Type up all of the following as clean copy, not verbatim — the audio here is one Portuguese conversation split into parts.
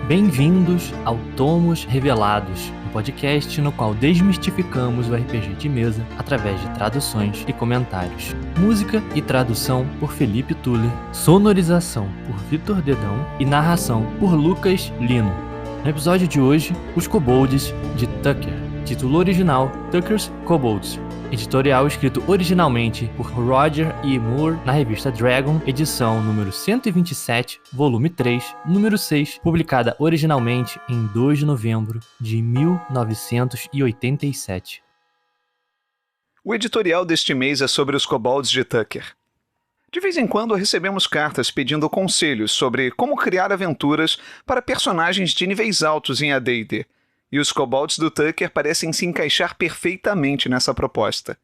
Bem-vindos ao Tomos Revelados, um podcast no qual desmistificamos o RPG de mesa através de traduções e comentários. Música e tradução por Felipe Tuller, sonorização por Vitor Dedão e narração por Lucas Lino. No episódio de hoje, Os Kobolds de Tucker. Título original, Tucker's Kobolds. Editorial escrito originalmente por Roger E. Moore na revista Dragon, edição número 127, volume 3, número 6, publicada originalmente em 2 de novembro de 1987. O editorial deste mês é sobre os Kobolds de Tucker. De vez em quando recebemos cartas pedindo conselhos sobre como criar aventuras para personagens de níveis altos em AD&D. E os Kobolds do Tucker parecem se encaixar perfeitamente nessa proposta.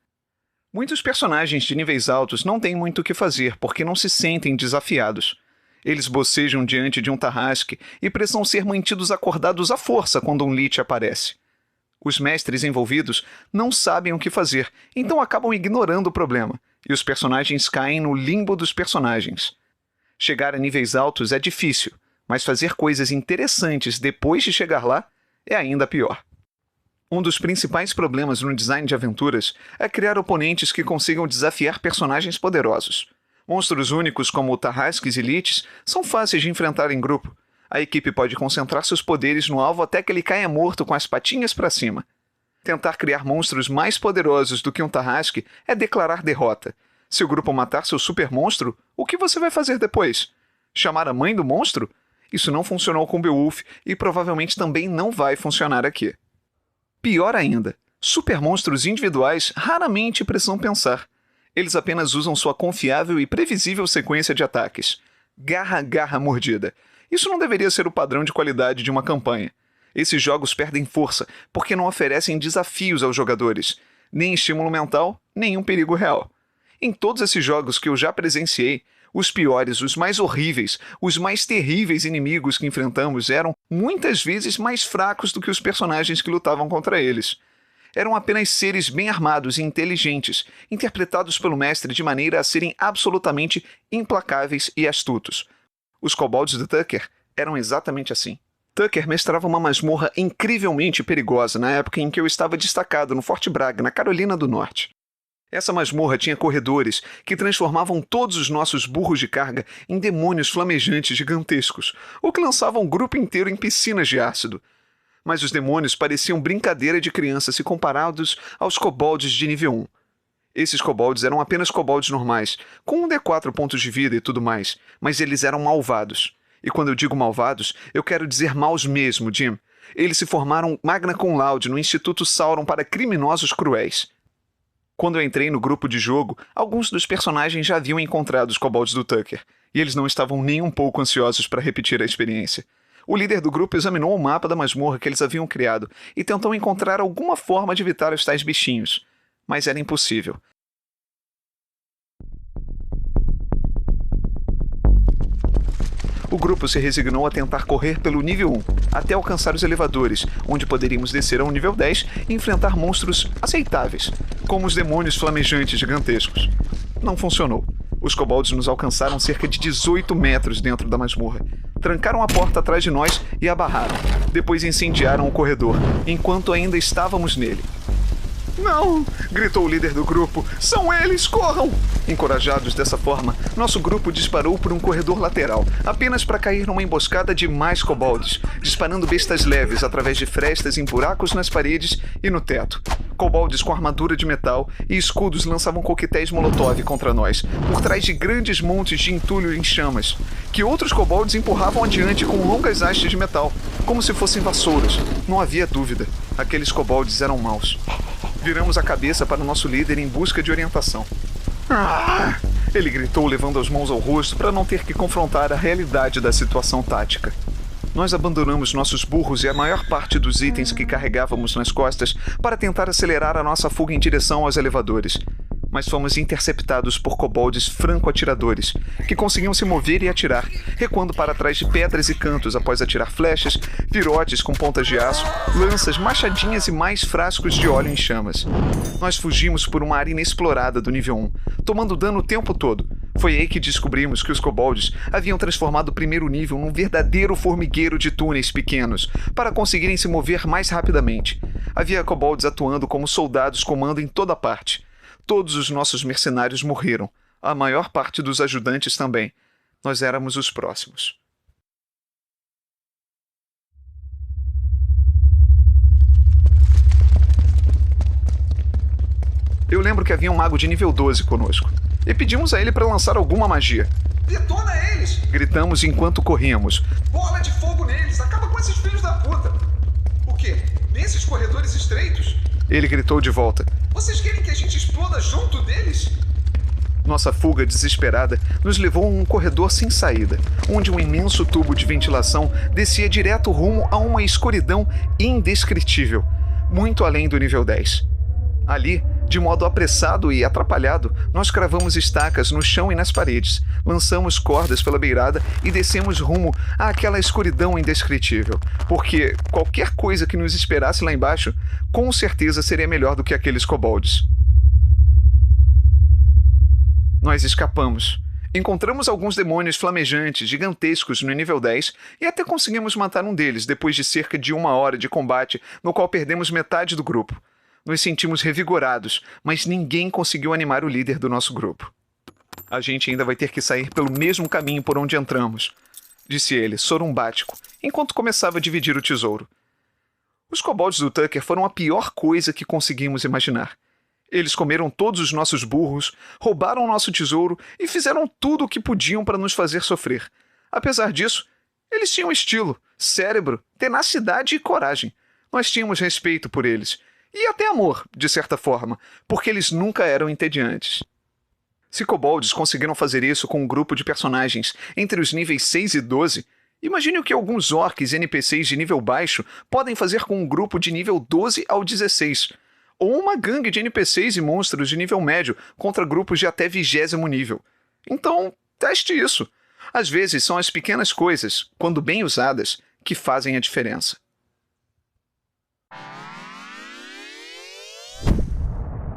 Muitos personagens de níveis altos não têm muito o que fazer porque não se sentem desafiados. Eles bocejam diante de um tarrasque e precisam ser mantidos acordados à força quando um lich aparece. Os mestres envolvidos não sabem o que fazer, então acabam ignorando o problema, e os personagens caem no limbo dos personagens. Chegar a níveis altos é difícil, mas fazer coisas interessantes depois de chegar lá é ainda pior. Um dos principais problemas no design de aventuras é criar oponentes que consigam desafiar personagens poderosos. Monstros únicos como tarrasques e liches são fáceis de enfrentar em grupo. A equipe pode concentrar seus poderes no alvo até que ele caia morto com as patinhas para cima. Tentar criar monstros mais poderosos do que um tarrasque é declarar derrota. Se o grupo matar seu super monstro, o que você vai fazer depois? Chamar a mãe do monstro? Isso não funcionou com Beowulf e provavelmente também não vai funcionar aqui. Pior ainda, supermonstros individuais raramente precisam pensar. Eles apenas usam sua confiável e previsível sequência de ataques. Garra, garra, mordida. Isso não deveria ser o padrão de qualidade de uma campanha. Esses jogos perdem força porque não oferecem desafios aos jogadores, nem estímulo mental, nenhum perigo real. Em todos esses jogos que eu já presenciei, os piores, os mais horríveis, os mais terríveis inimigos que enfrentamos eram, muitas vezes, mais fracos do que os personagens que lutavam contra eles. Eram apenas seres bem armados e inteligentes, interpretados pelo mestre de maneira a serem absolutamente implacáveis e astutos. Os Kobolds de Tucker eram exatamente assim. Tucker mestrava uma masmorra incrivelmente perigosa na época em que eu estava destacado no Forte Bragg, na Carolina do Norte. Essa masmorra tinha corredores que transformavam todos os nossos burros de carga em demônios flamejantes gigantescos, ou que lançavam o grupo inteiro em piscinas de ácido. Mas os demônios pareciam brincadeira de criança se comparados aos kobolds de nível 1. Esses kobolds eram apenas kobolds normais, com 1d4 pontos de vida e tudo mais, mas eles eram malvados. E quando eu digo malvados, eu quero dizer maus mesmo, Jim. Eles se formaram magna cum laude no Instituto Sauron para criminosos cruéis. Quando eu entrei no grupo de jogo, alguns dos personagens já haviam encontrado os Kobolds do Tucker, e eles não estavam nem um pouco ansiosos para repetir a experiência. O líder do grupo examinou o mapa da masmorra que eles haviam criado e tentou encontrar alguma forma de evitar os tais bichinhos, mas era impossível. O grupo se resignou a tentar correr pelo nível 1, até alcançar os elevadores, onde poderíamos descer ao nível 10 e enfrentar monstros aceitáveis, como os demônios flamejantes gigantescos. Não funcionou. Os kobolds nos alcançaram cerca de 18 metros dentro da masmorra. Trancaram a porta atrás de nós e a barraram. Depois incendiaram o corredor, enquanto ainda estávamos nele. "Não!" gritou o líder do grupo. "São eles! Corram!" Encorajados dessa forma, nosso grupo disparou por um corredor lateral, apenas para cair numa emboscada de mais kobolds, disparando bestas leves através de frestas em buracos nas paredes e no teto. Kobolds com armadura de metal e escudos lançavam coquetéis molotov contra nós, por trás de grandes montes de entulho em chamas, que outros kobolds empurravam adiante com longas hastes de metal, como se fossem vassouras. Não havia dúvida, aqueles kobolds eram maus. Viramos a cabeça para o nosso líder em busca de orientação. "Ah!" ele gritou, levando as mãos ao rosto para não ter que confrontar a realidade da situação tática. Nós abandonamos nossos burros e a maior parte dos itens que carregávamos nas costas para tentar acelerar a nossa fuga em direção aos elevadores. Mas fomos interceptados por kobolds franco-atiradores, que conseguiam se mover e atirar, recuando para trás de pedras e cantos após atirar flechas, virotes com pontas de aço, lanças, machadinhas e mais frascos de óleo em chamas. Nós fugimos por uma área inexplorada do nível 1, tomando dano o tempo todo. Foi aí que descobrimos que os kobolds haviam transformado o primeiro nível num verdadeiro formigueiro de túneis pequenos, para conseguirem se mover mais rapidamente. Havia kobolds atuando como soldados comando em toda parte. Todos os nossos mercenários morreram. A maior parte dos ajudantes também. Nós éramos os próximos. Eu lembro que havia um mago de nível 12 conosco. E pedimos a ele para lançar alguma magia. Detona eles! Gritamos enquanto corríamos. Bola de fogo neles! Acaba com esses filhos da puta! O quê? Nesses corredores estreitos? Ele gritou de volta. Vocês querem que a gente exploda junto deles? Nossa fuga desesperada nos levou a um corredor sem saída, onde um imenso tubo de ventilação descia direto rumo a uma escuridão indescritível, muito além do nível 10. Ali, de modo apressado e atrapalhado, nós cravamos estacas no chão e nas paredes, lançamos cordas pela beirada e descemos rumo àquela escuridão indescritível, porque qualquer coisa que nos esperasse lá embaixo, com certeza seria melhor do que aqueles kobolds. Nós escapamos. Encontramos alguns demônios flamejantes, gigantescos no nível 10 e até conseguimos matar um deles depois de cerca de 1 hora de combate, no qual perdemos metade do grupo. Nos sentimos revigorados, mas ninguém conseguiu animar o líder do nosso grupo. A gente ainda vai ter que sair pelo mesmo caminho por onde entramos, disse ele, sorumbático, enquanto começava a dividir o tesouro. Os kobolds do Tucker foram a pior coisa que conseguimos imaginar. Eles comeram todos os nossos burros, roubaram nosso tesouro e fizeram tudo o que podiam para nos fazer sofrer. Apesar disso, eles tinham estilo, cérebro, tenacidade e coragem. Nós tínhamos respeito por eles. E até amor, de certa forma, porque eles nunca eram entediantes. Se kobolds conseguiram fazer isso com um grupo de personagens entre os níveis 6 e 12, imagine o que alguns orcs e NPCs de nível baixo podem fazer com um grupo de nível 12 ao 16, ou uma gangue de NPCs e monstros de nível médio contra grupos de até 20º nível. Então, teste isso. Às vezes são as pequenas coisas, quando bem usadas, que fazem a diferença.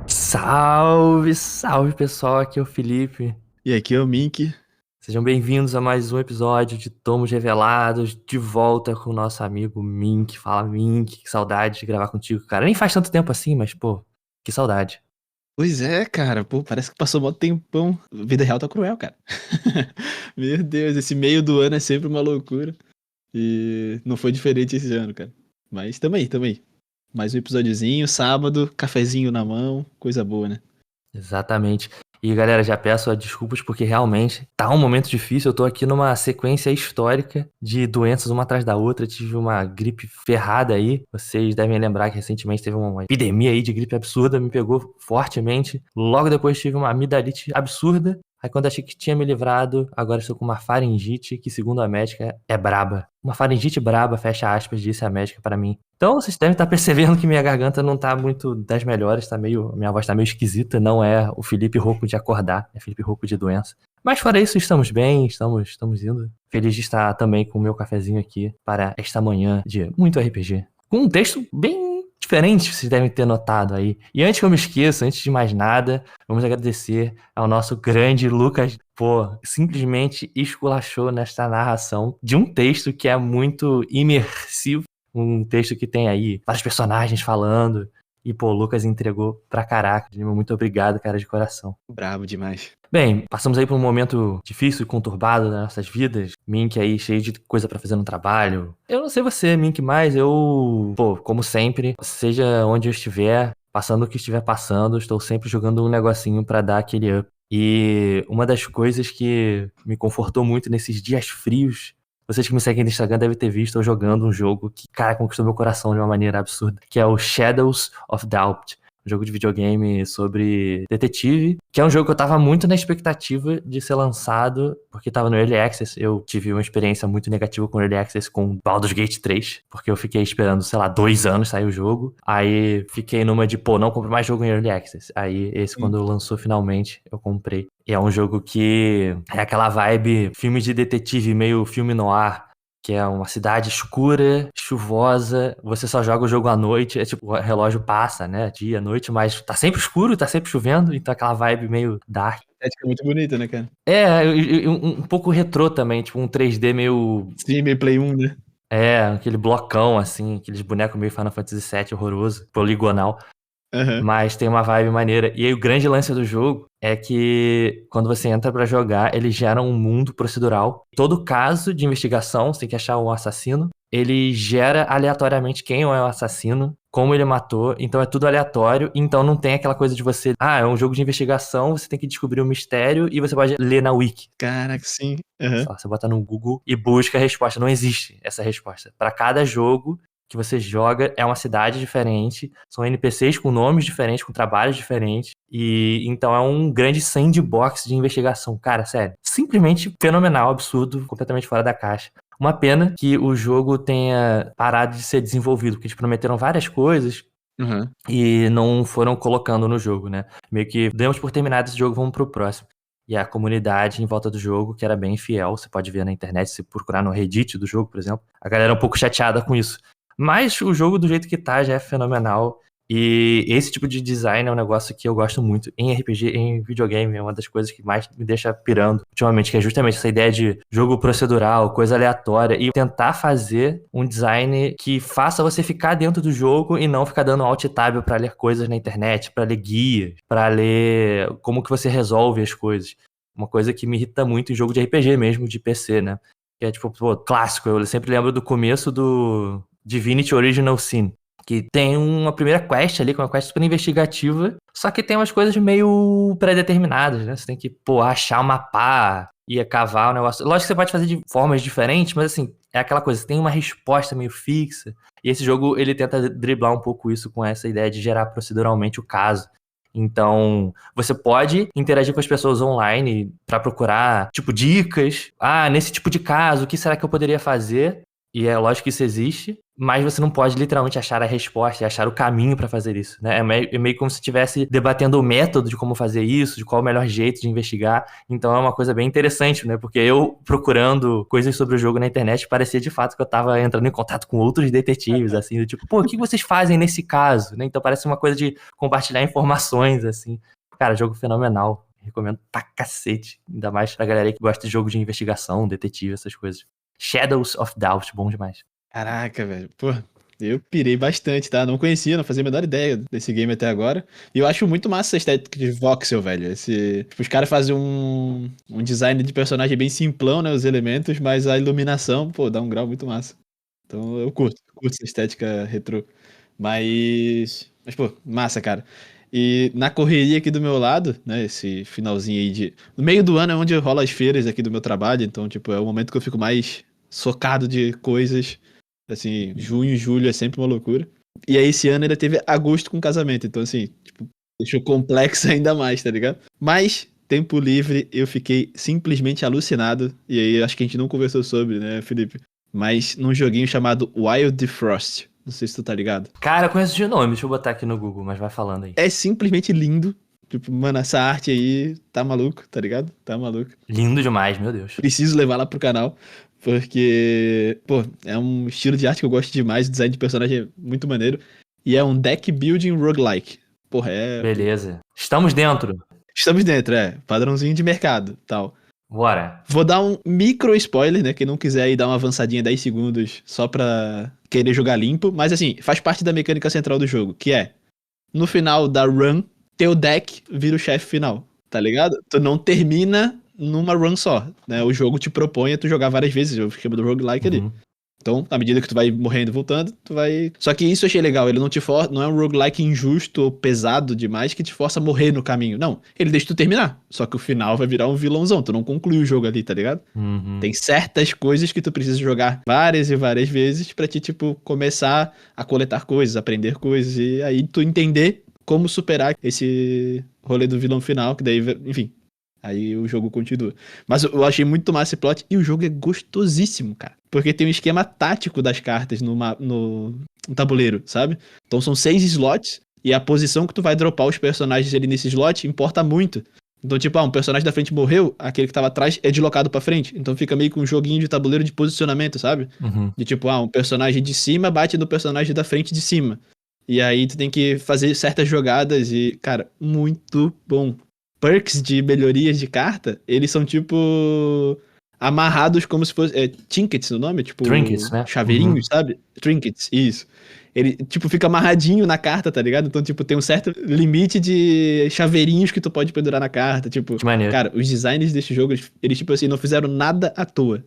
Salve, salve pessoal, aqui é o Felipe. E aqui é o Mink. Sejam bem-vindos a mais um episódio de Tomos Revelados, de volta com o nosso amigo Mink. Fala, Mink, que saudade de gravar contigo, cara. Nem faz tanto tempo assim, mas, pô, que saudade. Pois é, cara, pô, parece que passou mó tempão. A vida real tá cruel, cara. Meu Deus, esse meio do ano é sempre uma loucura. E não foi diferente esse ano, cara. Mas tamo aí. Mais um episódiozinho, sábado, cafezinho na mão, coisa boa, né? Exatamente. E galera, já peço desculpas porque realmente tá um momento difícil. Eu tô aqui numa sequência histórica de doenças uma atrás da outra. Tive uma gripe ferrada aí. Vocês devem lembrar que recentemente teve uma epidemia aí de gripe absurda, me pegou fortemente. Logo depois tive uma amidalite absurda. Aí quando achei que tinha me livrado, agora estou com uma faringite que, segundo a médica, é braba. Uma faringite braba, fecha aspas, disse a médica pra mim. Então vocês devem estar percebendo que minha garganta não tá muito das melhores, minha voz tá meio esquisita, não é o Felipe rouco de acordar, é Felipe rouco de doença. Mas fora isso, estamos bem, estamos indo. Feliz de estar também com o meu cafezinho aqui para esta manhã de muito RPG. Com um texto bem diferente, vocês devem ter notado aí. E antes que eu me esqueça, antes de mais nada, vamos agradecer ao nosso grande Lucas. Pô, simplesmente esculachou nesta narração de um texto que é muito imersivo. Um texto que tem aí vários personagens falando. E, pô, o Lucas entregou pra caraca. Muito obrigado, cara, de coração. Bravo demais. Bem, passamos aí por um momento difícil e conturbado das nossas vidas. Mink aí cheio de coisa pra fazer no trabalho. Eu não sei você, Mink, mas eu, pô, como sempre, seja onde eu estiver, passando o que estiver passando, estou sempre jogando um negocinho pra dar aquele up. E uma das coisas que me confortou muito nesses dias frios, vocês que me seguem no Instagram devem ter visto eu jogando um jogo que, cara, conquistou meu coração de uma maneira absurda, que é o Shadows of Doubt. Um jogo de videogame sobre detetive, que é um jogo que eu tava muito na expectativa de ser lançado, porque tava no Early Access. Eu tive uma experiência muito negativa com o Early Access com Baldur's Gate 3, porque eu fiquei esperando, 2 anos sair o jogo. Aí fiquei numa de, não compro mais jogo em Early Access. Aí esse, quando lançou finalmente, eu comprei. E é um jogo que é aquela vibe filme de detetive, meio filme noir, que é uma cidade escura, chuvosa, você só joga o jogo à noite, é tipo, o relógio passa, né, dia, noite, mas tá sempre escuro, tá sempre chovendo, então aquela vibe meio dark. estética muito bonita, né, cara? Um pouco retrô também, tipo um 3D meio... Sim, meio Play 1, né? Aquele blocão, assim, aqueles bonecos meio Final Fantasy VII horroroso, poligonal. Aham. Mas tem uma vibe maneira. E aí o grande lance do jogo é que quando você entra pra jogar, ele gera um mundo procedural. Todo caso de investigação, você tem que achar um assassino. Ele gera aleatoriamente quem é o assassino, como ele matou. Então é tudo aleatório. Então não tem aquela coisa de você... é um jogo de investigação, você tem que descobrir o mistério e você pode ler na wiki. Caraca, sim. Aham. Só, você bota no Google e busca a resposta. Não existe essa resposta. Pra cada jogo que você joga é uma cidade diferente, são NPCs com nomes diferentes, com trabalhos diferentes, e então é um grande sandbox de investigação. Cara, sério, simplesmente fenomenal, absurdo, completamente fora da caixa. Uma pena que o jogo tenha parado de ser desenvolvido, porque eles prometeram várias coisas Aham. e não foram colocando no jogo, né? Meio que demos por terminado esse jogo, vamos pro próximo. E a comunidade em volta do jogo, que era bem fiel, você pode ver na internet, se procurar no Reddit do jogo, por exemplo, a galera é um pouco chateada com isso. Mas o jogo, do jeito que tá, já é fenomenal. E esse tipo de design é um negócio que eu gosto muito em RPG, em videogame. É uma das coisas que mais me deixa pirando ultimamente, que é justamente essa ideia de jogo procedural, coisa aleatória, e tentar fazer um design que faça você ficar dentro do jogo e não ficar dando alt tab pra ler coisas na internet, pra ler guias, pra ler como que você resolve as coisas. Uma coisa que me irrita muito em jogo de RPG mesmo, de PC, né? Que é tipo, pô, clássico. Eu sempre lembro do começo do Divinity Original Sin, que tem uma primeira quest ali, que é uma quest super investigativa, só que tem umas coisas meio pré-determinadas, né? Você tem que, pô, achar um mapa e cavar o negócio. Lógico que você pode fazer de formas diferentes, mas assim, é aquela coisa, você tem uma resposta meio fixa, e esse jogo, ele tenta driblar um pouco isso com essa ideia de gerar proceduralmente o caso. Então, você pode interagir com as pessoas online pra procurar, tipo, dicas. Nesse tipo de caso, o que será que eu poderia fazer? E é lógico que isso existe, mas você não pode literalmente achar a resposta e achar o caminho pra fazer isso, né? É meio como se estivesse debatendo o método de como fazer isso, de qual é o melhor jeito de investigar. Então é uma coisa bem interessante, né? Porque eu, procurando coisas sobre o jogo na internet, parecia de fato que eu tava entrando em contato com outros detetives, assim, do tipo, pô, o que vocês fazem nesse caso? Né? Então parece uma coisa de compartilhar informações, assim. Cara, jogo fenomenal. Recomendo pra cacete. Ainda mais pra galera aí que gosta de jogo de investigação, detetive, essas coisas. Shadows of Doubt, bom demais. Caraca, velho. Pô, eu pirei bastante, tá? Não conhecia, não fazia a menor ideia desse game até agora. E eu acho muito massa essa estética de voxel, velho. Tipo, os caras fazem um design de personagem bem simplão, né? Os elementos, mas a iluminação, pô, dá um grau muito massa. Então eu curto essa estética retrô. Mas, pô, massa, cara. E na correria aqui do meu lado, né, esse finalzinho aí no meio do ano é onde rola as feiras aqui do meu trabalho, então, tipo, é o momento que eu fico mais socado de coisas, assim, junho, julho é sempre uma loucura. E aí esse ano ainda teve agosto com casamento, então, assim, tipo, deixou complexo ainda mais, tá ligado? Mas, tempo livre, eu fiquei simplesmente alucinado, e aí acho que a gente não conversou sobre, né, Felipe? Mas num joguinho chamado Wild Defrost. Não sei se tu tá ligado. Cara, eu conheço de nome, deixa eu botar aqui no Google, mas vai falando aí. É simplesmente lindo. Tipo, mano, essa arte aí tá maluco, tá ligado? Tá maluco. Lindo demais, meu Deus. Preciso levar lá pro canal, porque, pô, é um estilo de arte que eu gosto demais, o design de personagem é muito maneiro. E é um deck building roguelike. Porra, Beleza. Estamos dentro. Estamos dentro, padrãozinho de mercado, tal. Bora. Vou dar um micro spoiler, né? Quem não quiser aí dar uma avançadinha 10 segundos só pra querer jogar limpo. Mas assim, faz parte da mecânica central do jogo, que é, no final da run, teu deck vira o chefe final, tá ligado? Tu não termina numa run só, né? O jogo te propõe a tu jogar várias vezes, o esquema do roguelike ali. Então, à medida que tu vai morrendo e voltando, tu vai... Só que isso eu achei legal, ele não te força, não é um roguelike injusto ou pesado demais que te força a morrer no caminho. Não, ele deixa tu terminar. Só que o final vai virar um vilãozão, tu não conclui o jogo ali, tá ligado? Tem certas coisas que tu precisa jogar várias e várias vezes pra te, tipo, começar a coletar coisas, aprender coisas, e aí tu entender como superar esse rolê do vilão final, que daí, enfim... Aí o jogo continua. Mas eu achei muito massa esse plot. E o jogo é gostosíssimo, cara. Porque tem um esquema tático das cartas no tabuleiro, sabe? Então são 6 slots. E a posição que tu vai dropar os personagens ali nesse slot importa muito. Então, tipo, um personagem da frente morreu, aquele que tava atrás é deslocado pra frente. Então fica meio que um joguinho de tabuleiro de posicionamento, sabe? De tipo, um personagem de cima bate no personagem da frente de cima. E aí tu tem que fazer certas jogadas e, cara, muito bom. perks de melhorias de carta, eles são tipo amarrados como se fosse trinkets no nome, tipo Trinkets, né? chaveirinhos, sabe? Trinkets, isso. Ele tipo fica amarradinho na carta, tá ligado? Então tipo tem um certo limite de chaveirinhos que tu pode pendurar na carta, tipo, Que maneiro. cara, os designers desse jogo, eles tipo assim, não fizeram nada à toa.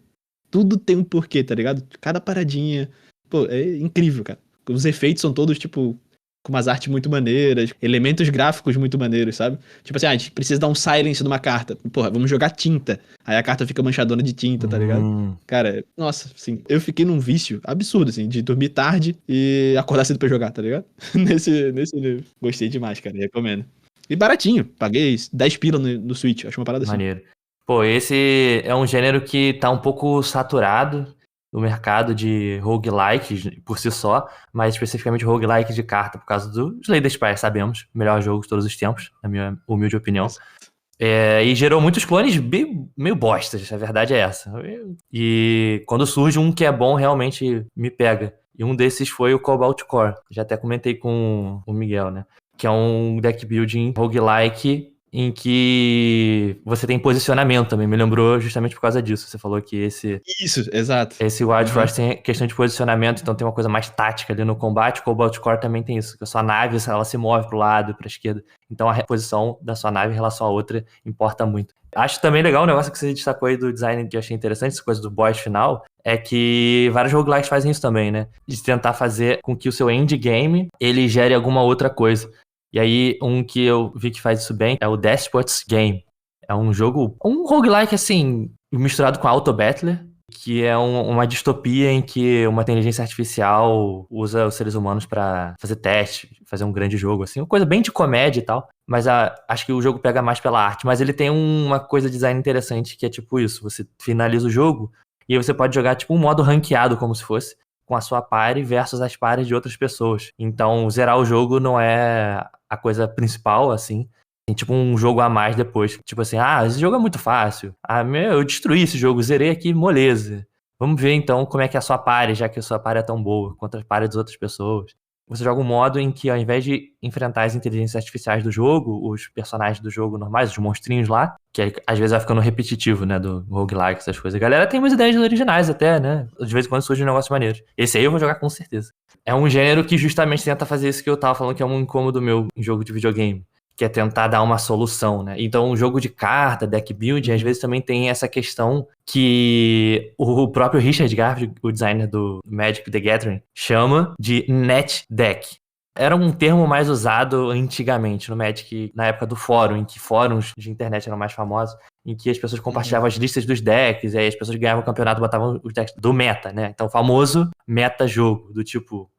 Tudo tem um porquê, tá ligado? Cada paradinha, pô, é incrível, cara. Os efeitos são todos tipo com umas artes muito maneiras, elementos gráficos muito maneiros, sabe? Tipo assim, a gente precisa dar um silence numa carta. Porra, vamos jogar tinta. Aí a carta fica manchadona de tinta, tá ligado? Cara, nossa, assim, eu fiquei num vício absurdo, assim, de dormir tarde e acordar cedo pra jogar, tá ligado? nesse nível. Gostei demais, cara, recomendo. E baratinho, paguei 10 pila no Switch, acho uma parada assim. Maneiro. Pô, esse é um gênero que tá um pouco saturado no mercado de roguelikes por si só, mas especificamente roguelike de carta, por causa do Slay the Spire, sabemos, melhor jogo de todos os tempos, na minha humilde opinião. E gerou muitos clones meio bostas, a verdade é essa. E quando surge um que é bom, realmente me pega. E um desses foi o Cobalt Core, já até comentei com o Miguel, né? Que é um deck building roguelike em que você tem posicionamento também. Me lembrou justamente por causa disso. Você falou que esse exato. Esse Wild Frost tem questão de posicionamento, então tem uma coisa mais tática ali no combate. O Cobalt Core também tem isso, que a sua nave ela se move pro lado, pra esquerda. Então a posição da sua nave em relação à outra importa muito. Acho também legal o negócio que você destacou aí do design, que eu achei interessante, essa coisa do boss final, é que vários roguelikes fazem isso também, né? De tentar fazer com que o seu endgame, ele gere alguma outra coisa. E aí, um que eu vi que faz isso bem é o Despot's Game. É um jogo, um roguelike, assim, misturado com Auto Battler, que é uma distopia em que uma inteligência artificial usa os seres humanos pra fazer teste, fazer um grande jogo, assim. Uma coisa bem de comédia e tal, mas acho que o jogo pega mais pela arte. Mas ele tem uma coisa de design interessante, que é tipo isso, você finaliza o jogo e aí você pode jogar tipo um modo ranqueado, como se fosse, com a sua party versus as parties de outras pessoas. Então, zerar o jogo não é a coisa principal, assim. Tem tipo um jogo a mais depois. Tipo assim, esse jogo é muito fácil. Eu destruí esse jogo, zerei aqui, moleza. Vamos ver então como é que é a sua party, já que a sua party é tão boa, contra as party das outras pessoas. Você joga um modo em que, ao invés de enfrentar as inteligências artificiais do jogo, os personagens do jogo normais, os monstrinhos lá, que às vezes vai ficando repetitivo, né, do roguelike, essas coisas. A galera tem umas ideias originais até, né? De vez em quando surge um negócio maneiro. Esse aí eu vou jogar com certeza. É um gênero que justamente tenta fazer isso que eu tava falando, que é um incômodo meu em jogo de videogame, que é tentar dar uma solução, né? Então, o jogo de carta, deck build, às vezes também tem essa questão que o próprio Richard Garfield, o designer do Magic the Gathering, chama de net deck. Era um termo mais usado antigamente no Magic, na época do fórum, em que fóruns de internet eram mais famosos, em que as pessoas compartilhavam as listas dos decks, e aí as pessoas ganhavam o campeonato, botavam os decks do meta, né? Então, o famoso meta-jogo, do tipo,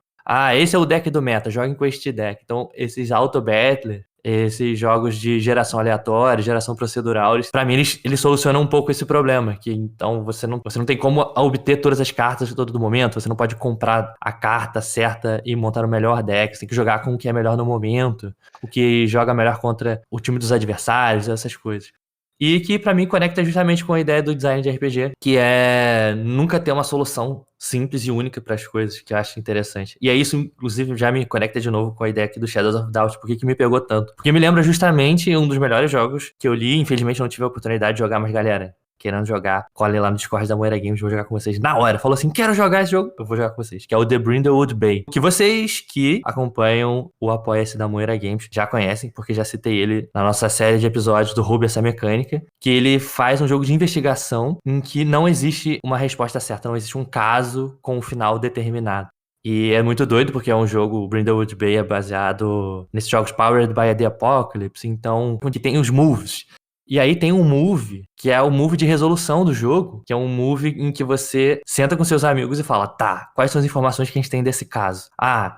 esse é o deck do meta, joguem com este deck. Então, esses auto-battler, esses jogos de geração aleatória, geração procedural, pra mim eles solucionam um pouco esse problema, que então você não tem como obter todas as cartas a todo momento, você não pode comprar a carta certa e montar o melhor deck, você tem que jogar com o que é melhor no momento, o que joga melhor contra o time dos adversários, essas coisas. E que pra mim conecta justamente com a ideia do design de RPG, que é nunca ter uma solução simples e única para as coisas, que eu acho interessante. E aí isso, inclusive, já me conecta de novo com a ideia aqui do Shadows of Doubt. Por que me pegou tanto? Porque me lembra justamente um dos melhores jogos que eu li, infelizmente não tive a oportunidade de jogar, mas galera, querendo jogar, colhe lá no Discord da Moira Games, vou jogar com vocês na hora. Falou assim, quero jogar esse jogo, eu vou jogar com vocês, que é o The Brindlewood Bay. Que vocês que acompanham o Apoia-se da Moira Games já conhecem, porque já citei ele na nossa série de episódios do Ruby Essa Mecânica, que ele faz um jogo de investigação em que não existe uma resposta certa, não existe um caso com um final determinado. E é muito doido, porque é um jogo, o Brindlewood Bay é baseado nesses jogos Powered by the Apocalypse, então, onde tem os moves. E aí tem um move, que é o move de resolução do jogo, que é um move em que você senta com seus amigos e fala, tá, quais são as informações que a gente tem desse caso?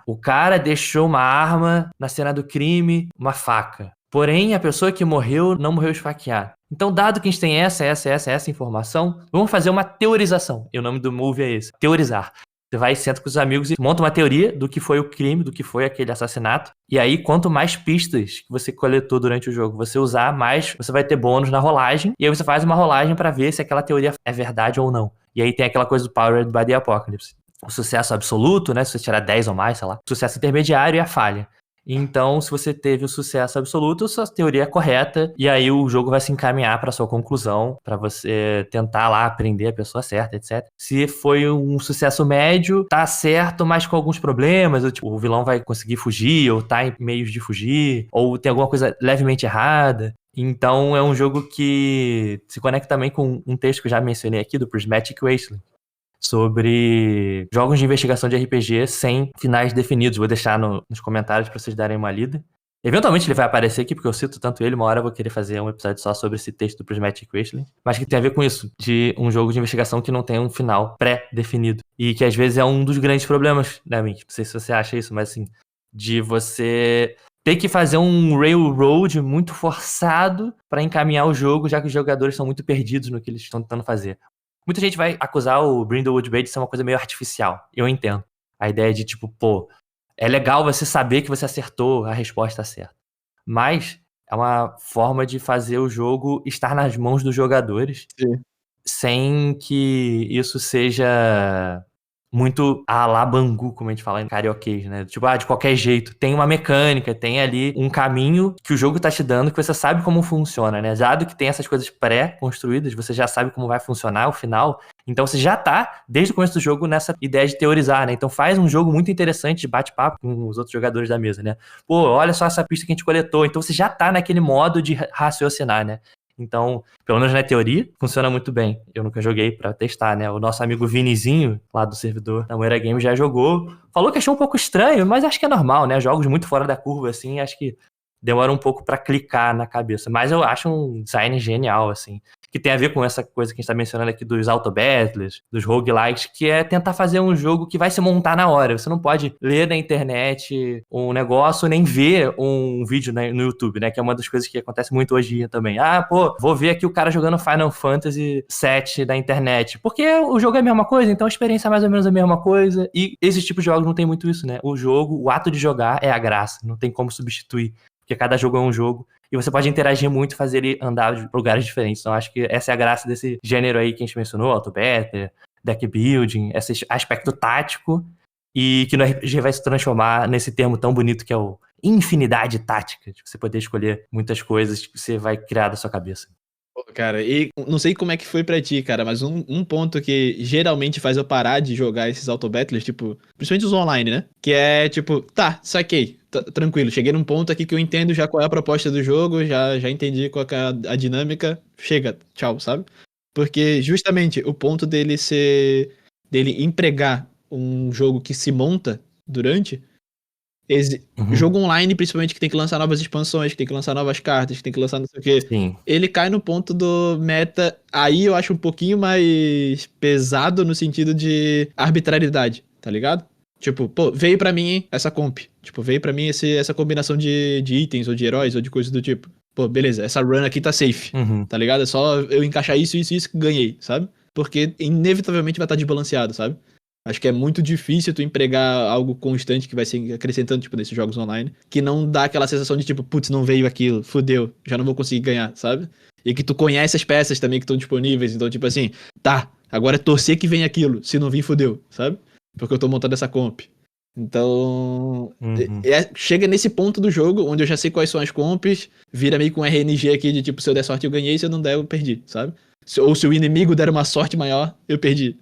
O cara deixou uma arma na cena do crime, uma faca. Porém, a pessoa que morreu não morreu esfaqueada. Então, dado que a gente tem essa informação, vamos fazer uma teorização. E o nome do move é esse, teorizar. Você vai, senta com os amigos e monta uma teoria do que foi o crime, do que foi aquele assassinato. E aí, quanto mais pistas que você coletou durante o jogo você usar, mais você vai ter bônus na rolagem. E aí você faz uma rolagem pra ver se aquela teoria é verdade ou não. E aí tem aquela coisa do Powered by the Apocalypse. O sucesso absoluto, né? Se você tirar 10 ou mais, sei lá. O sucesso intermediário e a falha. Então, se você teve o sucesso absoluto, sua teoria é correta, e aí o jogo vai se encaminhar para sua conclusão, para você tentar lá aprender a pessoa certa, etc. Se foi um sucesso médio, tá certo, mas com alguns problemas, ou, tipo, o vilão vai conseguir fugir, ou tá em meios de fugir, ou tem alguma coisa levemente errada. Então, é um jogo que se conecta também com um texto que eu já mencionei aqui, do Prismatic Wasteland, sobre jogos de investigação de RPG sem finais definidos. Vou deixar nos comentários para vocês darem uma lida. Eventualmente ele vai aparecer aqui, porque eu cito tanto ele, uma hora eu vou querer fazer um episódio só sobre esse texto do Prismatic Wasteland, mas que tem a ver com isso, de um jogo de investigação que não tem um final pré-definido. E que às vezes é um dos grandes problemas, né, Mink? Não sei se você acha isso, mas assim, de você ter que fazer um railroad muito forçado para encaminhar o jogo, já que os jogadores são muito perdidos no que eles estão tentando fazer. Muita gente vai acusar o Brindlewood Bay de ser uma coisa meio artificial. Eu entendo. A ideia de, tipo, pô, é legal você saber que você acertou a resposta certa. Mas é uma forma de fazer o jogo estar nas mãos dos jogadores. Sim. Sem que isso seja muito à la Bangu, como a gente fala em carioquês, né? Tipo, de qualquer jeito. Tem uma mecânica, tem ali um caminho que o jogo tá te dando, que você sabe como funciona, né? Dado que tem essas coisas pré-construídas, você já sabe como vai funcionar o final, então você já tá, desde o começo do jogo, nessa ideia de teorizar, né? Então faz um jogo muito interessante de bate-papo com os outros jogadores da mesa, né? Pô, olha só essa pista que a gente coletou. Então você já tá naquele modo de raciocinar, né? Então, pelo menos na teoria, funciona muito bem. Eu nunca joguei pra testar, né? O nosso amigo Vinizinho, lá do servidor da Moeira Games, já jogou. Falou que achou um pouco estranho, mas acho que é normal, né? Jogos muito fora da curva, assim, acho que demora um pouco pra clicar na cabeça. Mas eu acho um design genial, assim. Que tem a ver com essa coisa que a gente tá mencionando aqui dos auto-battles, dos roguelikes, que é tentar fazer um jogo que vai se montar na hora. Você não pode ler na internet um negócio, nem ver um vídeo no YouTube, né? Que é uma das coisas que acontece muito hoje em dia também. Ah, pô, vou ver aqui o cara jogando Final Fantasy VII na internet. Porque o jogo é a mesma coisa, então a experiência é mais ou menos a mesma coisa. E esse tipo de jogos não tem muito isso, né? O jogo, o ato de jogar é a graça. Não tem como substituir. Porque cada jogo é um jogo. E você pode interagir muito e fazer ele andar de lugares diferentes. Então, acho que essa é a graça desse gênero aí que a gente mencionou, auto-battle, deck building, esse aspecto tático, e que no RPG vai se transformar nesse termo tão bonito que é o infinidade tática, de você poder escolher muitas coisas que você vai criar da sua cabeça. Pô, cara, e não sei como é que foi pra ti, cara, mas um ponto que geralmente faz eu parar de jogar esses auto-battles, tipo, principalmente os online, né? Que é, tipo, tá, saquei. Tranquilo, cheguei num ponto aqui que eu entendo já qual é a proposta do jogo, já entendi qual é a dinâmica, chega, tchau, sabe? Porque justamente o ponto dele empregar um jogo que se monta durante, jogo online, principalmente, que tem que lançar novas expansões, que tem que lançar novas cartas, que tem que lançar não sei o quê. Sim. Ele cai no ponto do meta, aí eu acho um pouquinho mais pesado no sentido de arbitrariedade, tá ligado? Tipo, pô, veio pra mim essa comp. Tipo, veio pra mim essa combinação de itens, ou de heróis, ou de coisas do tipo. Pô, beleza, essa run aqui tá safe, tá ligado? É só eu encaixar isso que ganhei, sabe? Porque inevitavelmente vai estar desbalanceado, sabe? Acho que é muito difícil tu empregar algo constante que vai se acrescentando, tipo, nesses jogos online, que não dá aquela sensação de, tipo, putz, não veio aquilo, fudeu, já não vou conseguir ganhar, sabe? E que tu conhece as peças também que estão disponíveis, então, tipo assim, tá, agora é torcer que vem aquilo, se não vir, fudeu, sabe? Porque eu tô montando essa comp. Então, chega nesse ponto do jogo, onde eu já sei quais são as comps, vira meio com um RNG aqui de, tipo, se eu der sorte eu ganhei, se eu não der eu perdi, sabe? Ou se o inimigo der uma sorte maior, eu perdi.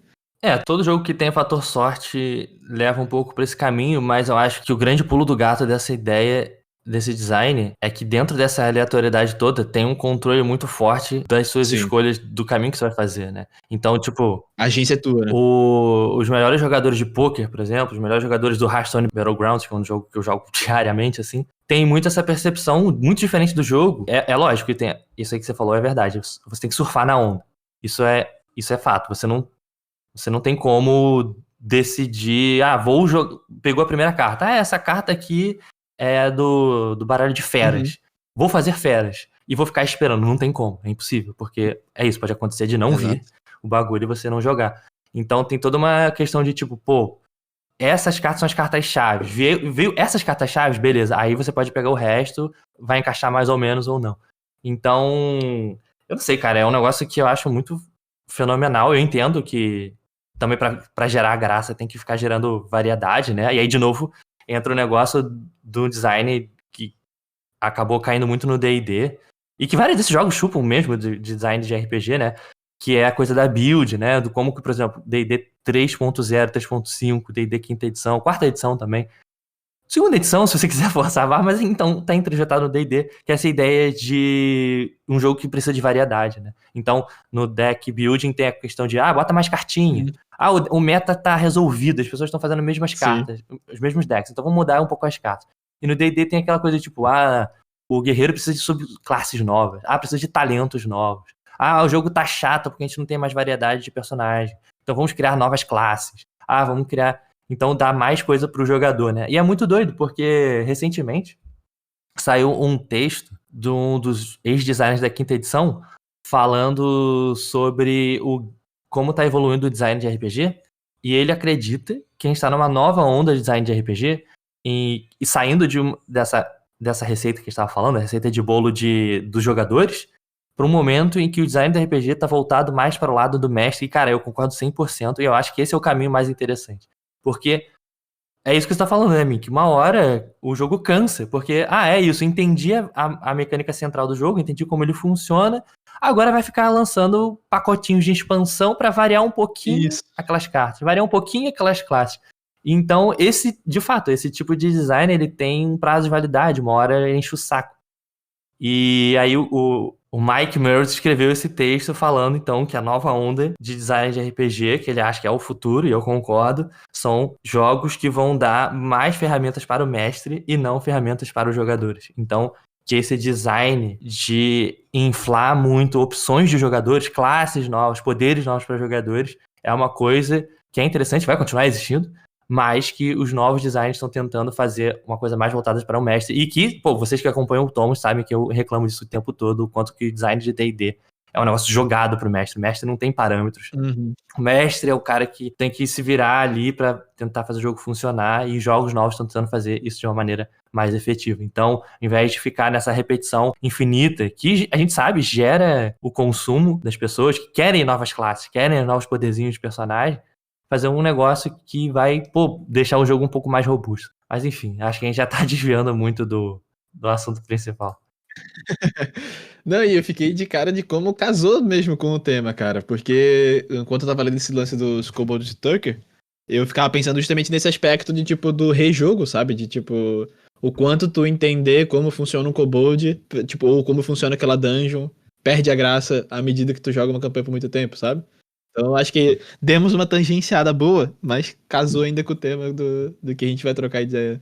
Todo jogo que tem fator sorte leva um pouco pra esse caminho, mas eu acho que o grande pulo do gato dessa ideia, desse design, é que dentro dessa aleatoriedade toda tem um controle muito forte das suas escolhas, do caminho que você vai fazer, né? Então, tipo... A agência é tua, né? Os melhores jogadores de poker, por exemplo, os melhores jogadores do Hearthstone Battlegrounds, que é um jogo que eu jogo diariamente, assim, tem muito essa percepção muito diferente do jogo. É lógico que tem... Isso aí que você falou é verdade. Você tem que surfar na onda. Isso é fato. Você não tem como decidir, vou jogar... Pegou a primeira carta. Essa carta aqui é do baralho de feras. Vou fazer feras. E vou ficar esperando. Não tem como. É impossível. Porque é isso. Pode acontecer de não vir o bagulho e você não jogar. Então tem toda uma questão de tipo, pô, essas cartas são as cartas-chave. Veio essas cartas-chave, beleza. Aí você pode pegar o resto, vai encaixar mais ou menos ou não. Então, eu não sei, cara. É um negócio que eu acho muito fenomenal. Eu entendo que também pra gerar graça tem que ficar gerando variedade, né? E aí, de novo, entra o negócio do design que acabou caindo muito no D&D, e que vários desses jogos chupam mesmo de design de RPG, né? Que é a coisa da build, né? Do como que, por exemplo, D&D 3.0, 3.5, D&D quinta edição, quarta edição também. Segunda edição, se você quiser forçar a barra, mas então tá introjetado no D&D, que é essa ideia de um jogo que precisa de variedade, né? Então, no deck building tem a questão de, bota mais cartinha. O meta tá resolvido, as pessoas estão fazendo as mesmas cartas, os mesmos decks, então vamos mudar um pouco as cartas. E no D&D tem aquela coisa de tipo, o guerreiro precisa de subclasses novas, precisa de talentos novos. O jogo tá chato porque a gente não tem mais variedade de personagem, então vamos criar novas classes. Vamos criar... Então dá mais coisa pro jogador, né? E é muito doido, porque recentemente saiu um texto de um dos ex-designers da quinta edição falando sobre como tá evoluindo o design de RPG, e ele acredita que a gente tá numa nova onda de design de RPG e saindo dessa receita que a gente tava falando, a receita de bolo dos jogadores, para um momento em que o design do RPG tá voltado mais para o lado do mestre, e cara, eu concordo 100%, e eu acho que esse é o caminho mais interessante. Porque é isso que você tá falando, né, Mick? Uma hora o jogo cansa, porque, é isso, entendi a mecânica central do jogo, entendi como ele funciona, agora vai ficar lançando pacotinhos de expansão para variar um pouquinho aquelas cartas, variar um pouquinho aquelas classes. Então, de fato, esse tipo de design, ele tem um prazo de validade, uma hora enche o saco. E aí o Mike Meredith escreveu esse texto falando, então, que a nova onda de design de RPG, que ele acha que é o futuro, e eu concordo, são jogos que vão dar mais ferramentas para o mestre e não ferramentas para os jogadores. Então, que esse design de inflar muito opções de jogadores, classes novas, poderes novos para jogadores, é uma coisa que é interessante, vai continuar existindo, mas que os novos designers estão tentando fazer uma coisa mais voltada para o mestre. E que, vocês que acompanham o Thomas sabem que eu reclamo disso o tempo todo, o quanto que o design de D&D é um negócio jogado pro mestre. O mestre não tem parâmetros. O mestre é o cara que tem que se virar ali para tentar fazer o jogo funcionar, e jogos novos estão tentando fazer isso de uma maneira mais efetiva. Então, ao invés de ficar nessa repetição infinita, que a gente sabe gera o consumo das pessoas que querem novas classes, querem novos poderzinhos de personagem, fazer um negócio que vai, deixar o jogo um pouco mais robusto. Mas enfim, acho que a gente já tá desviando muito do assunto principal. Não, e eu fiquei de cara de como casou mesmo com o tema, cara. Porque enquanto eu tava lendo esse lance dos Kobolds de Tucker, eu ficava pensando justamente nesse aspecto de, tipo, do rejogo, sabe? De, tipo, o quanto tu entender como funciona um Kobold, tipo, ou como funciona aquela dungeon, perde a graça à medida que tu joga uma campanha por muito tempo, sabe? Então, acho que demos uma tangenciada boa, mas casou ainda com o tema do que a gente vai trocar ideia.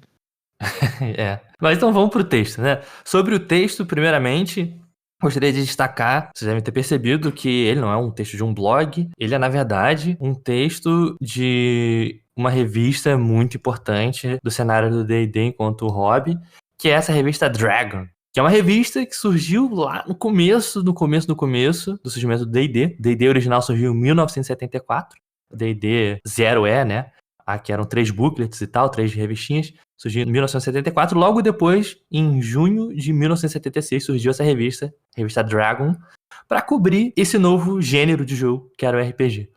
Mas então vamos pro texto, né? Sobre o texto, primeiramente, gostaria de destacar, vocês devem ter percebido que ele não é um texto de um blog, ele é, na verdade, um texto de uma revista muito importante do cenário do D&D enquanto hobby, que é essa revista Dragon. Que é uma revista que surgiu lá no começo do surgimento do D&D. D&D original surgiu em 1974. O D&D 0E, né? Aqui eram 3 booklets e tal, 3 revistinhas. Surgiu em 1974. Logo depois, em junho de 1976, surgiu essa revista Dragon, para cobrir esse novo gênero de jogo, que era o RPG.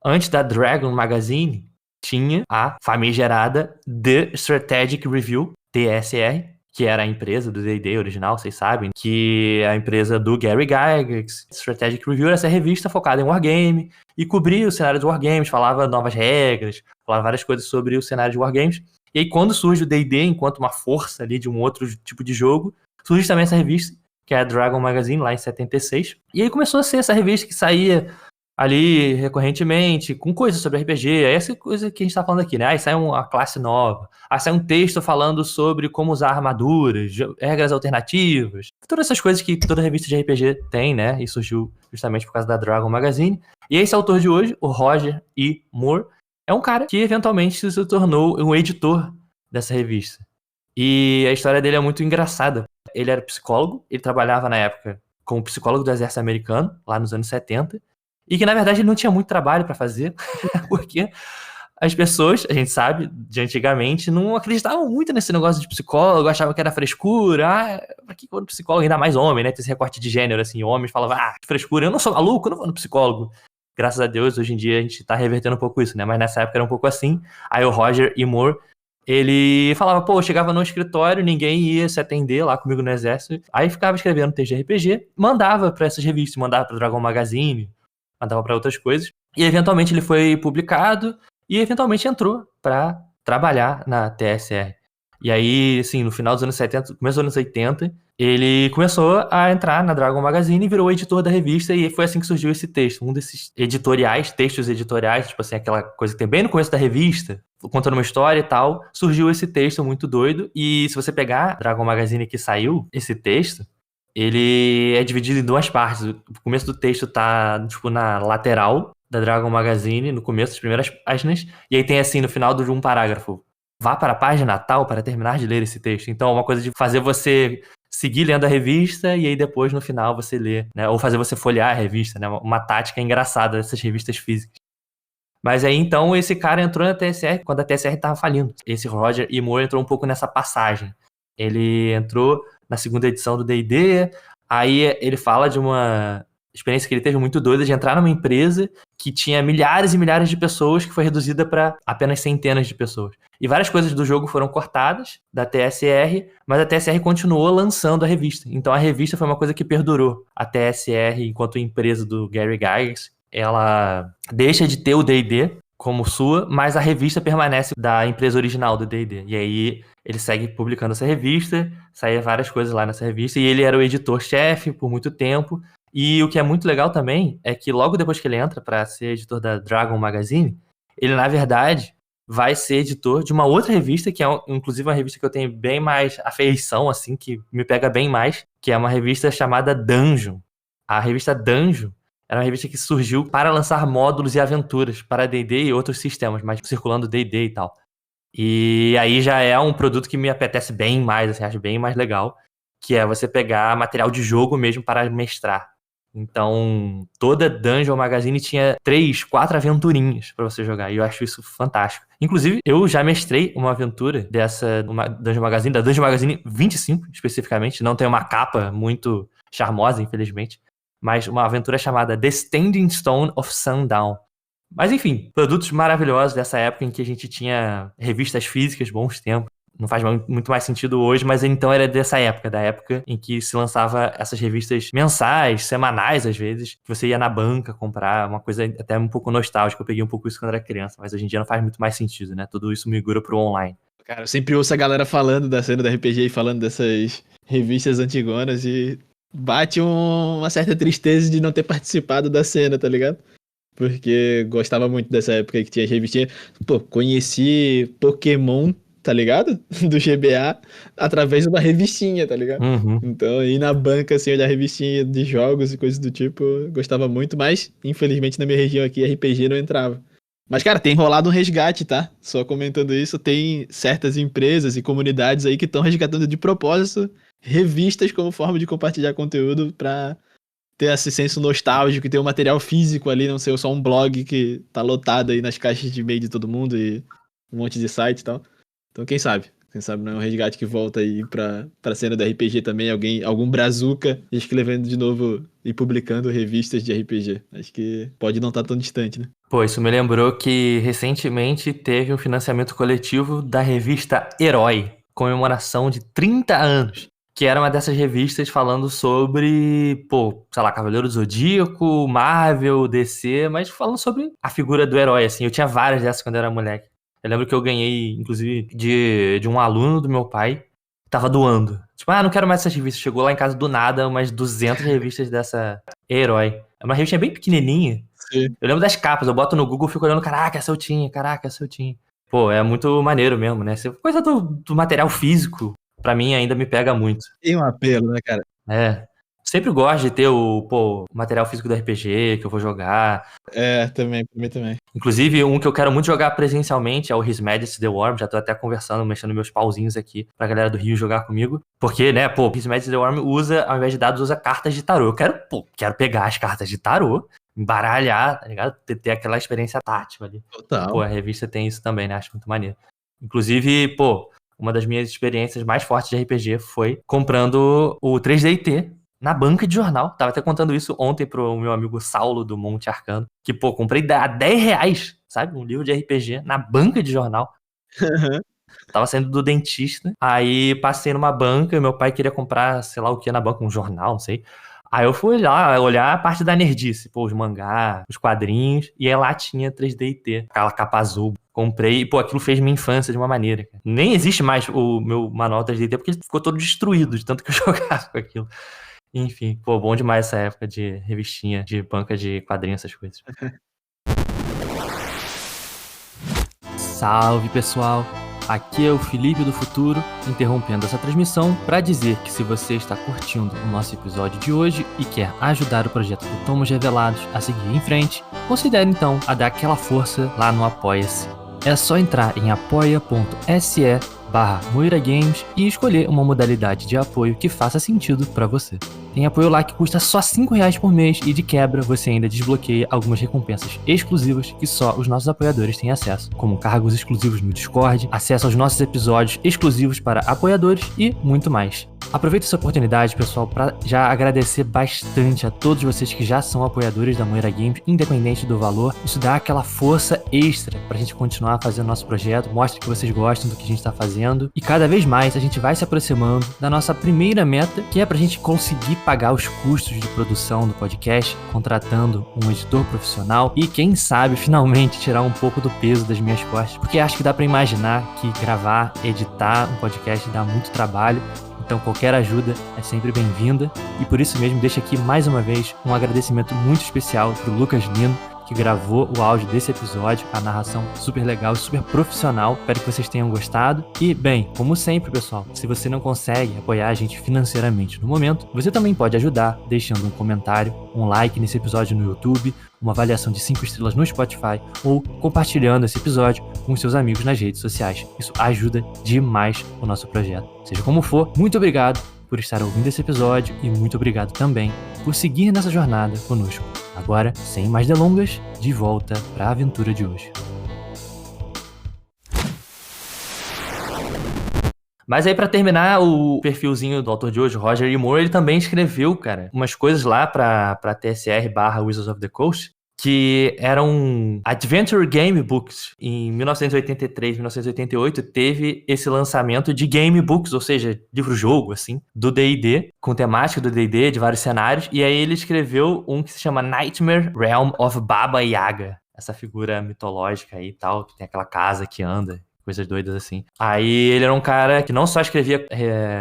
Antes da Dragon Magazine, tinha a famigerada The Strategic Review, TSR, que era a empresa do D&D original, vocês sabem, que é a empresa do Gary Gygax. Strategic Review era essa revista focada em Wargame, e cobria o cenário de Wargames, falava novas regras, falava várias coisas sobre o cenário de Wargames. E aí, quando surge o D&D enquanto uma força ali de um outro tipo de jogo, surge também essa revista, que é a Dragon Magazine, lá em 76. E aí começou a ser essa revista que saía ali recorrentemente, com coisas sobre RPG, é essa coisa que a gente tá falando aqui, né? Aí sai uma classe nova, aí sai um texto falando sobre como usar armaduras, regras alternativas, todas essas coisas que toda revista de RPG tem, né? E surgiu justamente por causa da Dragon Magazine. E esse autor de hoje, o Roger E. Moore, é um cara que eventualmente se tornou um editor dessa revista. E a história dele é muito engraçada. Ele era psicólogo, ele trabalhava na época como psicólogo do exército americano, lá nos anos 70, e que, na verdade, ele não tinha muito trabalho para fazer, porque as pessoas, a gente sabe, de antigamente, não acreditavam muito nesse negócio de psicólogo, achavam que era frescura. Pra que eu vou no psicólogo? Ainda mais homem, né? Tem esse recorte de gênero, assim, homens falavam, que frescura, eu não sou maluco, eu não vou no psicólogo. Graças a Deus, hoje em dia, a gente tá revertendo um pouco isso, né? Mas nessa época era um pouco assim. Aí o Roger E. Moore Ele falava, pô, eu chegava no escritório, ninguém ia se atender lá comigo no exército. Aí ficava escrevendo texto de RPG, mandava pra essas revistas, mandava pro Dragon Magazine, mandava pra outras coisas. E eventualmente ele foi publicado e eventualmente entrou pra trabalhar na TSR. E aí, assim, no final dos anos 70, começo dos anos 80, ele começou a entrar na Dragon Magazine e virou editor da revista, e foi assim que surgiu esse texto. Um desses textos editoriais, tipo assim, aquela coisa que tem bem no começo da revista, contando uma história e tal, surgiu esse texto muito doido. E se você pegar a Dragon Magazine que saiu, esse texto, ele é dividido em duas partes. O começo do texto tá, tipo, na lateral da Dragon Magazine, no começo das primeiras páginas, e aí tem assim, no final de um parágrafo: vá para a página tal para terminar de ler esse texto. Então é uma coisa de fazer você seguir lendo a revista e aí depois no final você lê, né? Ou fazer você folhear a revista, né? Uma tática engraçada dessas revistas físicas. Mas aí então esse cara entrou na TSR quando a TSR tava falindo. Esse Roger E. Moore entrou um pouco nessa passagem. Ele entrou na segunda edição do D&D, aí ele fala de uma experiência que ele teve muito doida de entrar numa empresa que tinha milhares e milhares de pessoas, que foi reduzida para apenas centenas de pessoas. E várias coisas do jogo foram cortadas da TSR, mas a TSR continuou lançando a revista. Então a revista foi uma coisa que perdurou. A TSR, enquanto empresa do Gary Gygax, ela deixa de ter o D&D como sua, mas a revista permanece da empresa original do D&D. E aí ele segue publicando essa revista, saía várias coisas lá nessa revista, e ele era o editor-chefe por muito tempo. E o que é muito legal também é que logo depois que ele entra para ser editor da Dragon Magazine, ele, na verdade, vai ser editor de uma outra revista, que é inclusive uma revista que eu tenho bem mais afeição, assim, que me pega bem mais, que é uma revista chamada Dungeon. A revista Dungeon era uma revista que surgiu para lançar módulos e aventuras para D&D e outros sistemas, mas circulando D&D e tal. E aí já é um produto que me apetece bem mais, assim, acho bem mais legal, que é você pegar material de jogo mesmo para mestrar. Então, toda Dungeon Magazine tinha 3, 4 aventurinhas pra você jogar, e eu acho isso fantástico. Inclusive, eu já mestrei uma aventura dessa Dungeon Magazine, da Dungeon Magazine 25, especificamente. Não tem uma capa muito charmosa, infelizmente, mas uma aventura chamada The Standing Stone of Sundown. Mas enfim, produtos maravilhosos dessa época em que a gente tinha revistas físicas, bons tempos. Não faz muito mais sentido hoje, mas então era dessa época, da época em que se lançava essas revistas mensais, semanais às vezes, que você ia na banca comprar, uma coisa até um pouco nostálgica. Eu peguei um pouco isso quando era criança, mas hoje em dia não faz muito mais sentido, né? Tudo isso migrou pro online. Cara, eu sempre ouço a galera falando da cena da RPG e falando dessas revistas antigonas e bate uma certa tristeza de não ter participado da cena, tá ligado? Porque gostava muito dessa época que tinha as revistinhas. Pô, conheci Pokémon, tá ligado? Do GBA, através de uma revistinha, tá ligado? Uhum. Então, ir na banca, assim, olhar revistinha de jogos e coisas do tipo, eu gostava muito, mas, infelizmente, na minha região aqui, RPG não entrava. Mas, cara, tem rolado um resgate, tá? Só comentando isso, tem certas empresas e comunidades aí que estão resgatando de propósito revistas como forma de compartilhar conteúdo pra ter esse senso nostálgico e ter um material físico ali, não ser só um blog que tá lotado aí nas caixas de e-mail de todo mundo e um monte de site e tal. Então, quem sabe não é um resgate que volta aí pra cena do RPG também, algum brazuca escrevendo de novo e publicando revistas de RPG. Acho que pode não estar tão distante, né? Pô, isso me lembrou que recentemente teve um financiamento coletivo da revista Herói, comemoração de 30 anos, que era uma dessas revistas falando sobre, pô, sei lá, Cavaleiro do Zodíaco, Marvel, DC, mas falando sobre a figura do herói, assim. Eu tinha várias dessas quando eu era moleque. Eu lembro que eu ganhei, inclusive, de um aluno do meu pai que tava doando. Tipo, não quero mais essas revistas. Chegou lá em casa do nada, umas 200 revistas dessa Herói. É uma revistinha bem pequenininha. Sim. Eu lembro das capas, eu boto no Google e fico olhando, caraca, essa eu tinha. Pô, é muito maneiro mesmo, né? Coisa do material físico, pra mim, ainda me pega muito. Tem um apelo, né, cara? É. Sempre gosto de ter o material físico do RPG que eu vou jogar. É, também, pra mim também. Inclusive, um que eu quero muito jogar presencialmente é o His Majesty The Worm. Já tô até conversando, mexendo meus pauzinhos aqui pra galera do Rio jogar comigo. Porque, né, pô, His Majesty The Worm usa, ao invés de dados, usa cartas de tarô. Eu quero pegar as cartas de tarô, embaralhar, tá ligado? Ter aquela experiência tática ali. Total. Pô, a revista tem isso também, né? Acho muito maneiro. Inclusive, pô, uma das minhas experiências mais fortes de RPG foi comprando o 3DT na banca de jornal. Tava até contando isso ontem pro meu amigo Saulo, do Monte Arcano. Que, pô, comprei a R$10, sabe? Um livro de RPG na banca de jornal. Tava saindo do dentista, aí passei numa banca, meu pai queria comprar, sei lá o que na banca, um jornal, não sei. Aí eu fui lá olhar a parte da nerdice, pô, os mangá, os quadrinhos, e aí lá tinha 3DT, aquela capa azul. Comprei e, pô, aquilo fez minha infância de uma maneira, cara. Nem existe mais o meu manual 3DT porque ele ficou todo destruído de tanto que eu jogava com aquilo. Enfim, pô, bom demais essa época de revistinha, de banca de quadrinhos, essas coisas. Salve, pessoal! Aqui é o Felipe do Futuro, interrompendo essa transmissão para dizer que se você está curtindo o nosso episódio de hoje e quer ajudar o projeto do Tomos Revelados a seguir em frente, considere então a dar aquela força lá no Apoia-se. É só entrar em apoia.se/MoiraGames e escolher uma modalidade de apoio que faça sentido para você. Tem apoio lá que custa só R$5 por mês e de quebra você ainda desbloqueia algumas recompensas exclusivas que só os nossos apoiadores têm acesso, como cargos exclusivos no Discord, acesso aos nossos episódios exclusivos para apoiadores e muito mais. Aproveito essa oportunidade, pessoal, para já agradecer bastante a todos vocês que já são apoiadores da Moira Games, independente do valor. Isso dá aquela força extra pra gente continuar fazendo nosso projeto, mostra que vocês gostam do que a gente tá fazendo. E cada vez mais a gente vai se aproximando da nossa primeira meta, que é pra gente conseguir pagar os custos de produção do podcast, contratando um editor profissional e, quem sabe, finalmente tirar um pouco do peso das minhas costas, porque acho que dá pra imaginar que gravar, editar um podcast dá muito trabalho. Então qualquer ajuda é sempre bem-vinda e por isso mesmo deixo aqui mais uma vez um agradecimento muito especial pro Lucas Lino, que gravou o áudio desse episódio, a narração super legal, super profissional. Espero que vocês tenham gostado. E, bem, como sempre, pessoal, se você não consegue apoiar a gente financeiramente no momento, você também pode ajudar deixando um comentário, um like nesse episódio no YouTube, uma avaliação de 5 estrelas no Spotify ou compartilhando esse episódio com seus amigos nas redes sociais. Isso ajuda demais o nosso projeto. Seja como for, muito obrigado por estar ouvindo esse episódio e muito obrigado também por seguir nessa jornada conosco. Agora, sem mais delongas, de volta para a aventura de hoje. Mas aí, pra terminar, o perfilzinho do autor de hoje, Roger E. Moore, ele também escreveu, cara, umas coisas lá pra TSR/Wizards of the Coast, que eram Adventure Game Books. Em 1983, 1988, teve esse lançamento de game books, ou seja, livro-jogo, assim, do D&D, com temática do D&D, de vários cenários, e aí ele escreveu um que se chama Nightmare Realm of Baba Yaga, essa figura mitológica aí e tal, que tem aquela casa que anda, coisas doidas assim. Aí ele era um cara que não só escrevia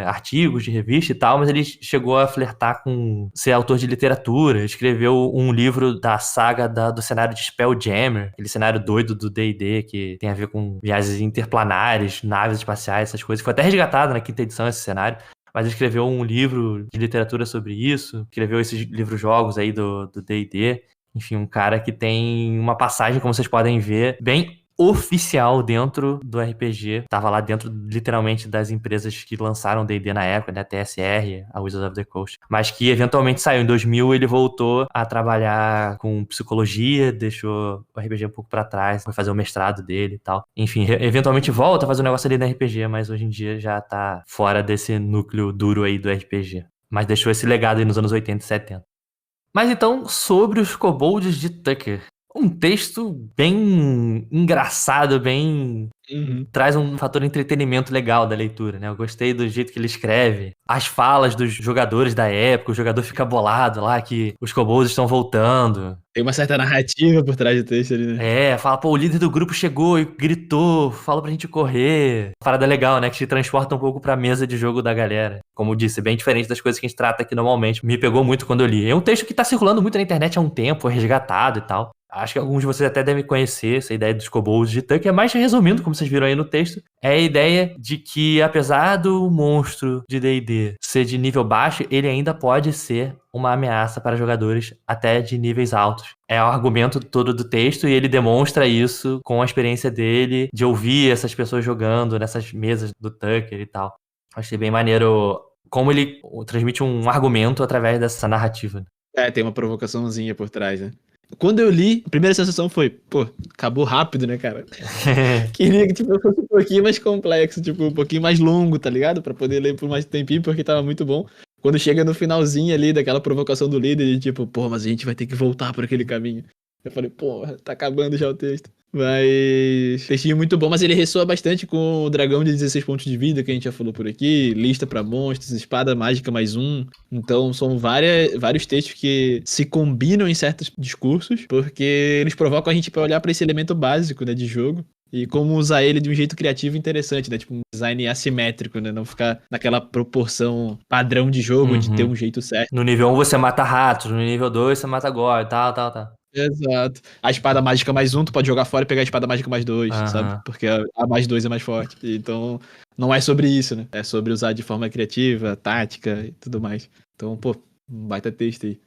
artigos de revista e tal, mas ele chegou a flertar com ser autor de literatura. Escreveu um livro da saga do cenário de Spelljammer, aquele cenário doido do D&D que tem a ver com viagens interplanares, naves espaciais, essas coisas. Foi até resgatado na 5ª edição esse cenário. Mas ele escreveu um livro de literatura sobre isso, escreveu esses livros-jogos aí do D&D. Enfim, um cara que tem uma passagem, como vocês podem ver, bem oficial dentro do RPG. Tava lá dentro, literalmente, das empresas que lançaram D&D na época, né? TSR, a Wizards of the Coast. Mas que eventualmente saiu. Em 2000 ele voltou a trabalhar com psicologia, deixou o RPG um pouco pra trás, foi fazer o mestrado dele e tal. Enfim, eventualmente volta a fazer um negócio ali no RPG, mas hoje em dia já tá fora desse núcleo duro aí do RPG. Mas deixou esse legado aí nos anos 80 e 70. Mas então, sobre os kobolds de Tucker. Um texto bem engraçado, bem... Traz um fator de entretenimento legal da leitura, né? Eu gostei do jeito que ele escreve. As falas dos jogadores da época, o jogador fica bolado lá que os kobolds estão voltando. Tem uma certa narrativa por trás do texto ali, né? Fala, pô, o líder do grupo chegou e gritou, falou pra gente correr. Parada legal, né? Que te transporta um pouco pra mesa de jogo da galera. Como eu disse, bem diferente das coisas que a gente trata aqui normalmente. Me pegou muito quando eu li. É um texto que tá circulando muito na internet há um tempo, é resgatado e tal. Acho que alguns de vocês até devem conhecer essa ideia dos kobolds de Tucker, mas resumindo, como vocês viram aí no texto, é a ideia de que, apesar do monstro de D&D ser de nível baixo, ele ainda pode ser uma ameaça para jogadores até de níveis altos. É o argumento todo do texto e ele demonstra isso com a experiência dele de ouvir essas pessoas jogando nessas mesas do Tucker e tal. Achei bem maneiro como ele transmite um argumento através dessa narrativa. Tem uma provocaçãozinha por trás, né? Quando eu li, a primeira sensação foi, pô, acabou rápido, né, cara? Queria que tipo, fosse um pouquinho mais complexo, tipo, um pouquinho mais longo, tá ligado? Pra poder ler por mais tempinho, porque tava muito bom. Quando chega no finalzinho ali, daquela provocação do líder, de tipo, pô, mas a gente vai ter que voltar por aquele caminho. Eu falei, porra, tá acabando já o texto. Mas textinho muito bom, mas ele ressoa bastante com o dragão de 16 pontos de vida que a gente já falou por aqui, lista pra monstros, espada mágica mais um. Então são vários textos que se combinam em certos discursos, porque eles provocam a gente pra olhar pra esse elemento básico, né, de jogo. E como usar ele de um jeito criativo e interessante, né? Tipo, um design assimétrico, né? Não ficar naquela proporção padrão de jogo, de ter um jeito certo. No nível 1 você mata ratos, no nível 2 você mata gore, tal. Exato. A espada mágica mais um, tu pode jogar fora e pegar a espada mágica mais dois, sabe? Porque a mais dois é mais forte. Então, não é sobre isso, né? É sobre usar de forma criativa, tática e tudo mais. Então, pô, um baita texto aí.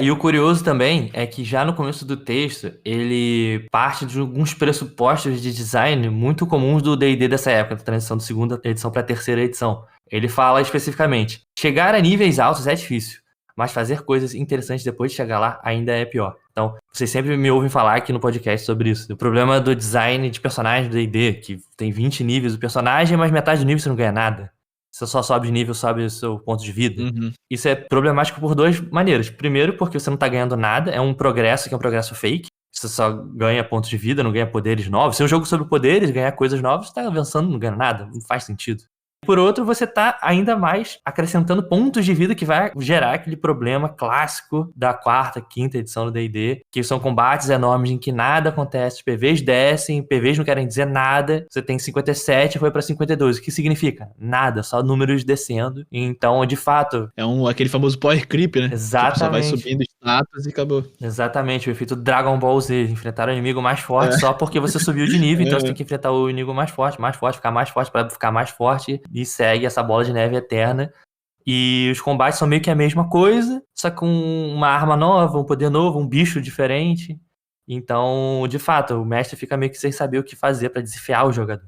E o curioso também é que já no começo do texto, ele parte de alguns pressupostos de design muito comuns do D&D dessa época, da transição da segunda edição para a terceira edição. Ele fala especificamente, chegar a níveis altos é difícil, mas fazer coisas interessantes depois de chegar lá ainda é pior. Então, vocês sempre me ouvem falar aqui no podcast sobre isso. O problema do design de personagem do D&D, que tem 20 níveis do personagem, mas metade do nível você não ganha nada. Você só sobe de nível, sobe o seu ponto de vida. Isso é problemático por duas maneiras. Primeiro, porque você não tá ganhando nada. É um progresso que é um progresso fake. Você só ganha pontos de vida, não ganha poderes novos. Se é um jogo sobre poderes, ganhar coisas novas, você tá avançando, não ganha nada. Não faz sentido. Por outro, você tá ainda mais acrescentando pontos de vida que vai gerar aquele problema clássico da quarta, quinta edição do D&D, que são combates enormes em que nada acontece, os PVs descem, PVs não querem dizer nada, você tem 57 e foi pra 52, o que significa? Nada, só números descendo. Então, de fato... É aquele famoso power creep, né? Exatamente. Tipo, só vai subindo status e acabou. Exatamente, o efeito Dragon Ball Z, enfrentar o inimigo mais forte só porque você subiu de nível, então você tem que enfrentar o inimigo mais forte, ficar mais forte pra ficar mais forte, e segue essa bola de neve eterna. E os combates são meio que a mesma coisa, só com uma arma nova, um poder novo, um bicho diferente. Então, de fato, o mestre fica meio que sem saber o que fazer pra desafiar o jogador.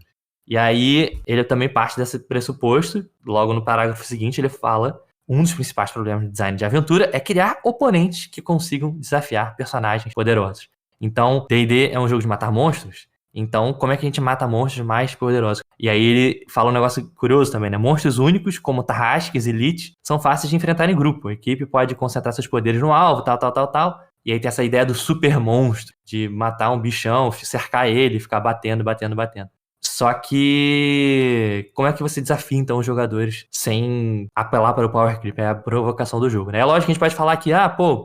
E aí, ele também parte desse pressuposto. Logo no parágrafo seguinte, ele fala: um dos principais problemas de design de aventura é criar oponentes que consigam desafiar personagens poderosos. Então, D&D é um jogo de matar monstros. Então, como é que a gente mata monstros mais poderosos? E aí ele fala um negócio curioso também, né? Monstros únicos, como Tarrasques e Lich, são fáceis de enfrentar em grupo. A equipe pode concentrar seus poderes no alvo, tal. E aí tem essa ideia do super monstro, de matar um bichão, cercar ele, ficar batendo. Só que... como é que você desafia, então, os jogadores sem apelar para o power creep? É a provocação do jogo, né? É lógico que a gente pode falar que,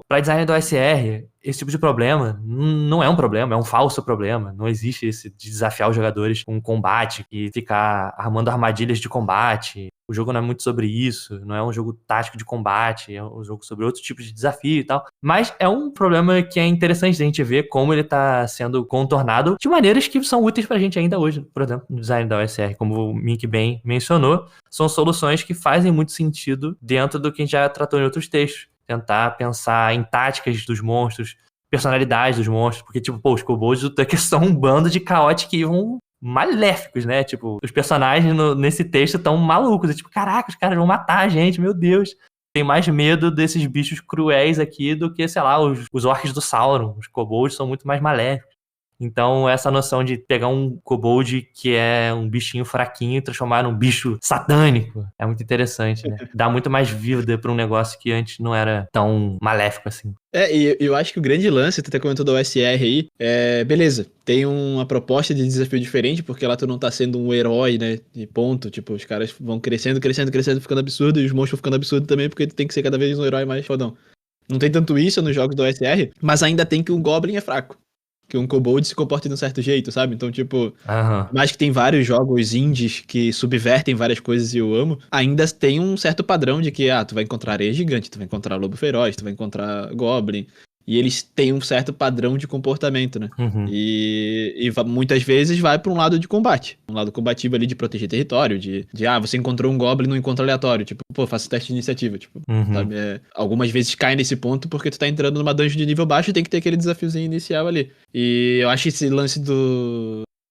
pra design do OSR, esse tipo de problema não é um problema, é um falso problema. Não existe esse de desafiar os jogadores com combate e ficar armando armadilhas de combate. O jogo não é muito sobre isso, não é um jogo tático de combate, é um jogo sobre outro tipo de desafio e tal. Mas é um problema que é interessante a gente ver como ele tá sendo contornado de maneiras que são úteis pra gente ainda hoje. Por exemplo, no design da OSR, como o Mick bem mencionou, são soluções que fazem muito sentido dentro do que a gente já tratou em outros textos. Tentar pensar em táticas dos monstros, personalidades dos monstros, porque, tipo, os kobolds do Tucker são um bando de Chaotic Evil maléficos, né? Tipo, os personagens nesse texto estão malucos. É tipo, caraca, os caras vão matar a gente, meu Deus. Tem mais medo desses bichos cruéis aqui do que, sei lá, os orcs do Sauron. Os kobolds são muito mais maléficos. Então, essa noção de pegar um kobold que é um bichinho fraquinho e transformar num bicho satânico é muito interessante, né? Dá muito mais vida pra um negócio que antes não era tão maléfico assim. E eu acho que o grande lance, tu até comentou da OSR aí, beleza, tem uma proposta de desafio diferente, porque lá tu não tá sendo um herói, né, de ponto, tipo, os caras vão crescendo, ficando absurdo, e os monstros vão ficando absurdo também, porque tu tem que ser cada vez um herói mais fodão. Não tem tanto isso nos jogos da OSR, mas ainda tem que um Goblin é fraco. Que um kobold se comporte de um certo jeito, sabe? Então, tipo, mais que tem vários jogos indies que subvertem várias coisas e eu amo, ainda tem um certo padrão de que, tu vai encontrar areia gigante, tu vai encontrar lobo feroz, tu vai encontrar goblin, e eles têm um certo padrão de comportamento, né? E muitas vezes vai pra um lado de combate. Um lado combativo ali de proteger território, de você encontrou um goblin no encontro aleatório. Tipo, faça teste de iniciativa. Tipo, sabe? Algumas vezes cai nesse ponto porque tu tá entrando numa dungeon de nível baixo e tem que ter aquele desafiozinho inicial ali. E eu acho esse lance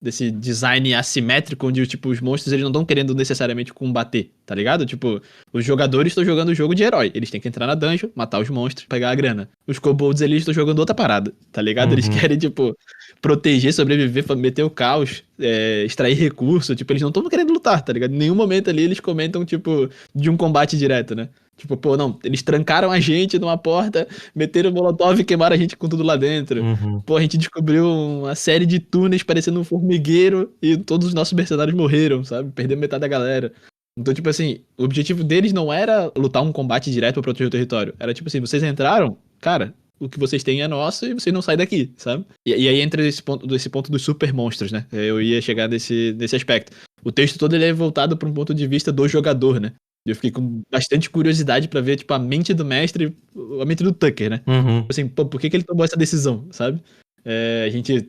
desse design assimétrico, onde, tipo, os monstros, eles não estão querendo necessariamente combater, tá ligado? Tipo, os jogadores estão jogando o jogo de herói. Eles têm que entrar na dungeon, matar os monstros, pegar a grana. Os kobolds, eles estão jogando outra parada, tá ligado? Eles querem, tipo, proteger, sobreviver, meter o caos. extrair recurso, tipo, eles não estão querendo lutar, tá ligado? Em nenhum momento ali eles comentam, tipo, de um combate direto, né? Tipo, pô, não, eles trancaram a gente numa porta, meteram o molotov e queimaram a gente com tudo lá dentro. Uhum. Pô, a gente descobriu uma série de túneis parecendo um formigueiro e todos os nossos mercenários morreram, sabe? Perdemos metade da galera. Então, tipo assim, o objetivo deles não era lutar um combate direto pra proteger o território. Era tipo assim, vocês entraram, cara, o que vocês têm é nosso e vocês não saem daqui, sabe? E aí entra esse ponto dos super monstros, né? Eu ia chegar nesse aspecto. O texto todo ele é voltado para um ponto de vista do jogador, né? Eu fiquei com bastante curiosidade pra ver, tipo, a mente do mestre, a mente do Tucker, né? Uhum. Assim, pô, por que ele tomou essa decisão, sabe? A gente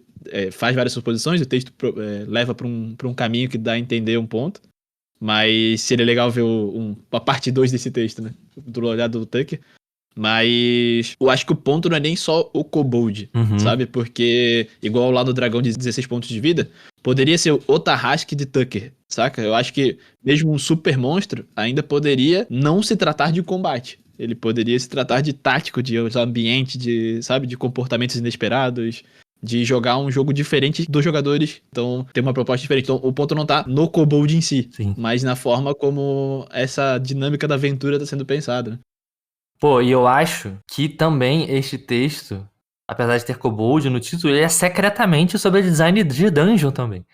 faz várias suposições, o texto leva pra um caminho que dá a entender um ponto, mas seria legal ver a parte 2 desse texto, né? Do olhar do Tucker. Mas eu acho que o ponto não é nem só o Kobold, Uhum. sabe? Porque, igual lá no Dragão de 16 pontos de vida, poderia ser o Tarrasque de Tucker, saca? Eu acho que mesmo um super monstro ainda poderia não se tratar de combate. Ele poderia se tratar de tático, de ambiente, sabe? De comportamentos inesperados, de jogar um jogo diferente dos jogadores. Então, ter uma proposta diferente. Então, o ponto não tá no Kobold em si, Sim. mas na forma como essa dinâmica da aventura tá sendo pensada, né? Pô, e eu acho que também este texto, apesar de ter kobold no título, ele é secretamente sobre design de dungeon também.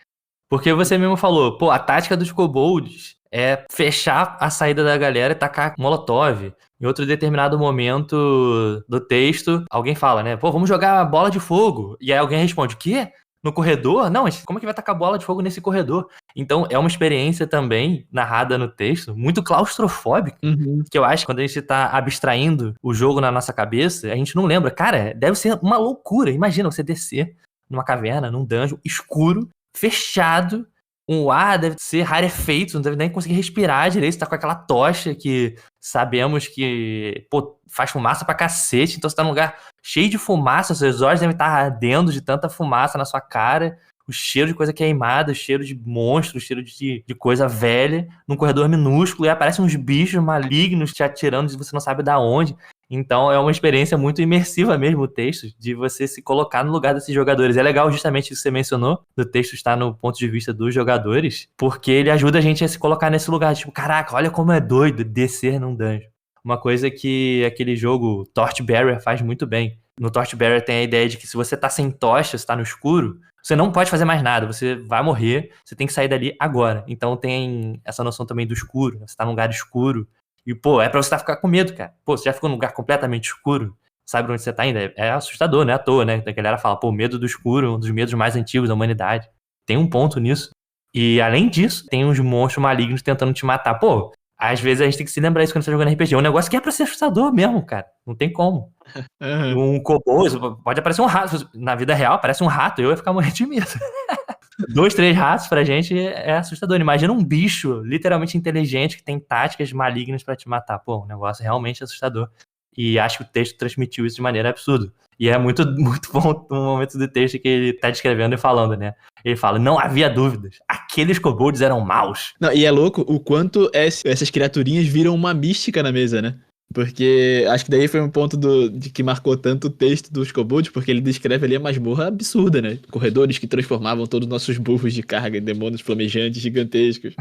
Porque você mesmo falou, pô, a tática dos kobolds é fechar a saída da galera e tacar molotov. Em outro determinado momento do texto, alguém fala, né? Pô, vamos jogar bola de fogo. E aí alguém responde, o quê? No corredor? Não, mas como é que vai tacar bola de fogo nesse corredor? Então, é uma experiência também, narrada no texto, muito claustrofóbica. Uhum. Que eu acho que quando a gente tá abstraindo o jogo na nossa cabeça, a gente não lembra. Cara, deve ser uma loucura. Imagina você descer numa caverna, num dungeon escuro, fechado, o ar deve ser rarefeito, não deve nem conseguir respirar direito, você tá com aquela tocha que sabemos que, pô, faz fumaça pra cacete, então você tá num lugar cheio de fumaça, seus olhos devem estar ardendo de tanta fumaça na sua cara, o cheiro de coisa queimada, o cheiro de monstro, o cheiro de coisa velha, num corredor minúsculo, e aparecem uns bichos malignos te atirando e você não sabe da onde. Então é uma experiência muito imersiva mesmo o texto, de você se colocar no lugar desses jogadores. É legal justamente isso que você mencionou, do texto estar no ponto de vista dos jogadores, porque ele ajuda a gente a se colocar nesse lugar, tipo, caraca, olha como é doido descer num dungeon. Uma coisa que aquele jogo Torchbearer faz muito bem. No Torchbearer tem a ideia de que se você tá sem tocha, você tá no escuro, você não pode fazer mais nada, você vai morrer, você tem que sair dali agora. Então tem essa noção também do escuro, você tá num lugar escuro, e, pô, é pra você ficar com medo, cara. Pô, você já ficou num lugar completamente escuro, sabe onde você tá ainda? É assustador, né? À toa, né? A galera fala, pô, medo do escuro, um dos medos mais antigos da humanidade. Tem um ponto nisso. E, além disso, tem uns monstros malignos tentando te matar. Pô, às vezes a gente tem que se lembrar isso quando você tá jogando RPG. É um negócio que é pra ser assustador mesmo, cara. Não tem como. Uhum. Um kobold, pode aparecer um rato. Na vida real, aparece um rato, eu ia ficar morrendo de medo. 2, 3 ratos pra gente é assustador. Imagina um bicho literalmente inteligente que tem táticas malignas pra te matar. Pô, um negócio realmente assustador. E acho que o texto transmitiu isso de maneira absurda. E é muito, muito bom no momento do texto que ele tá descrevendo e falando, né? Ele fala, não havia dúvidas. Aqueles kobolds eram maus. Não, e é louco o quanto essas criaturinhas viram uma mística na mesa, né? Porque acho que daí foi um ponto de que marcou tanto o texto dos kobolds, porque ele descreve ali a masmorra absurda, né? Corredores que transformavam todos os nossos burros de carga em demônios flamejantes gigantescos.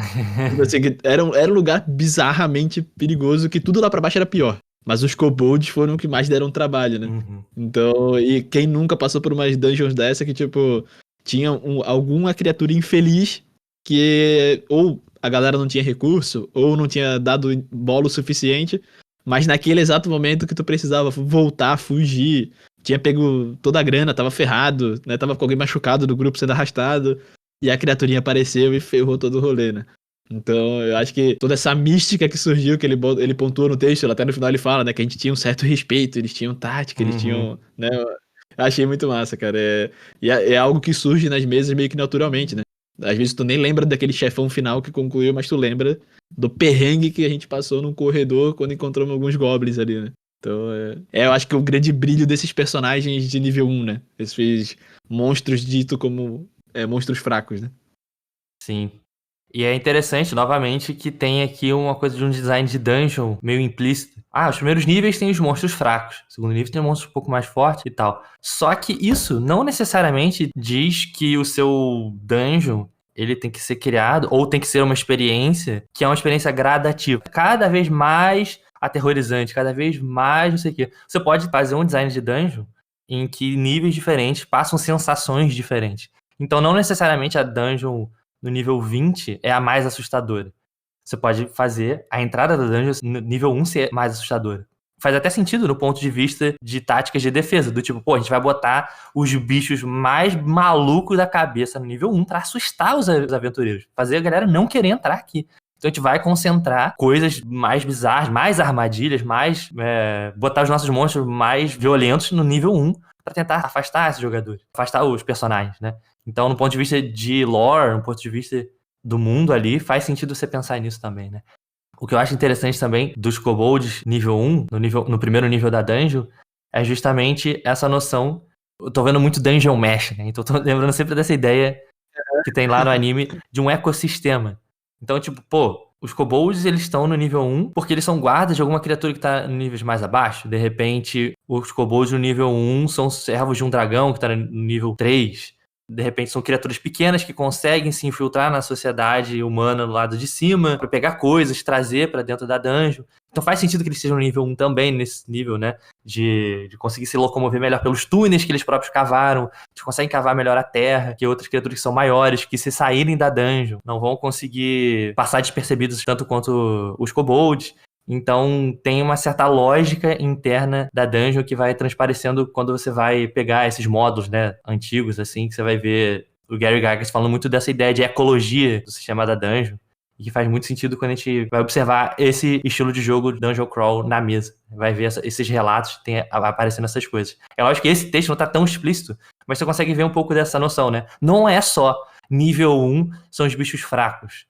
Tipo assim, era um lugar bizarramente perigoso, que tudo lá pra baixo era pior. Mas os kobolds foram os que mais deram trabalho, né? Uhum. Então, e quem nunca passou por umas dungeons dessa que, tipo, tinha alguma criatura infeliz que ou a galera não tinha recurso, ou não tinha dado bolo suficiente, mas naquele exato momento que tu precisava voltar, fugir, tinha pego toda a grana, tava ferrado, né? Tava com alguém machucado do grupo sendo arrastado, e a criaturinha apareceu e ferrou todo o rolê, né? Então, eu acho que toda essa mística que surgiu, que ele pontuou no texto, até no final ele fala, né, que a gente tinha um certo respeito, eles tinham tática, eles tinham, né? Eu achei muito massa, cara. É algo que surge nas mesas meio que naturalmente, né? Às vezes tu nem lembra daquele chefão final que concluiu, mas tu lembra do perrengue que a gente passou num corredor quando encontramos alguns goblins ali, né? Então, eu acho que o grande brilho desses personagens de nível 1, né? Esses monstros dito como monstros fracos, né? Sim. E é interessante, novamente, que tem aqui uma coisa de um design de dungeon meio implícito. Os primeiros níveis tem os monstros fracos. O segundo nível tem monstros um pouco mais fortes e tal. Só que isso não necessariamente diz que o seu dungeon ele tem que ser criado, ou tem que ser uma experiência, que é uma experiência gradativa. Cada vez mais aterrorizante, cada vez mais não sei o quê. Você pode fazer um design de dungeon em que níveis diferentes passam sensações diferentes. Então não necessariamente a dungeon no nível 20 é a mais assustadora. Você pode fazer a entrada da dungeon no nível 1 ser mais assustadora. Faz até sentido no ponto de vista de táticas de defesa, do tipo, a gente vai botar os bichos mais malucos da cabeça no nível 1 pra assustar os aventureiros, fazer a galera não querer entrar aqui. Então a gente vai concentrar coisas mais bizarras, mais armadilhas, mais botar os nossos monstros mais violentos no nível 1 pra tentar afastar esses jogadores, afastar os personagens, né? Então, no ponto de vista de lore, no ponto de vista do mundo ali, faz sentido você pensar nisso também, né? O que eu acho interessante também dos kobolds nível 1, no primeiro nível da dungeon, é justamente essa noção. Eu tô vendo muito Dungeon Mesh, né? Então tô lembrando sempre dessa ideia que tem lá no anime de um ecossistema. Então, tipo, os kobolds, eles estão no nível 1 porque eles são guardas de alguma criatura que tá em níveis mais abaixo. De repente, os kobolds no nível 1 são servos de um dragão que tá no nível 3. De repente são criaturas pequenas que conseguem se infiltrar na sociedade humana do lado de cima para pegar coisas, trazer para dentro da dungeon. Então faz sentido que eles estejam no nível 1 também, nesse nível, né? De conseguir se locomover melhor pelos túneis que eles próprios cavaram, eles conseguem cavar melhor a terra que outras criaturas que são maiores, que se saírem da dungeon não vão conseguir passar despercebidos tanto quanto os kobolds. Então tem uma certa lógica interna da dungeon que vai transparecendo quando você vai pegar esses módulos, né, antigos, assim, que você vai ver o Gary Gygax falando muito dessa ideia de ecologia do sistema da dungeon, e que faz muito sentido quando a gente vai observar esse estilo de jogo de Dungeon Crawl na mesa. Vai ver esses relatos, aparecendo essas coisas. É lógico que esse texto não tá tão explícito, mas você consegue ver um pouco dessa noção, né? Não é só nível 1 são os bichos fracos.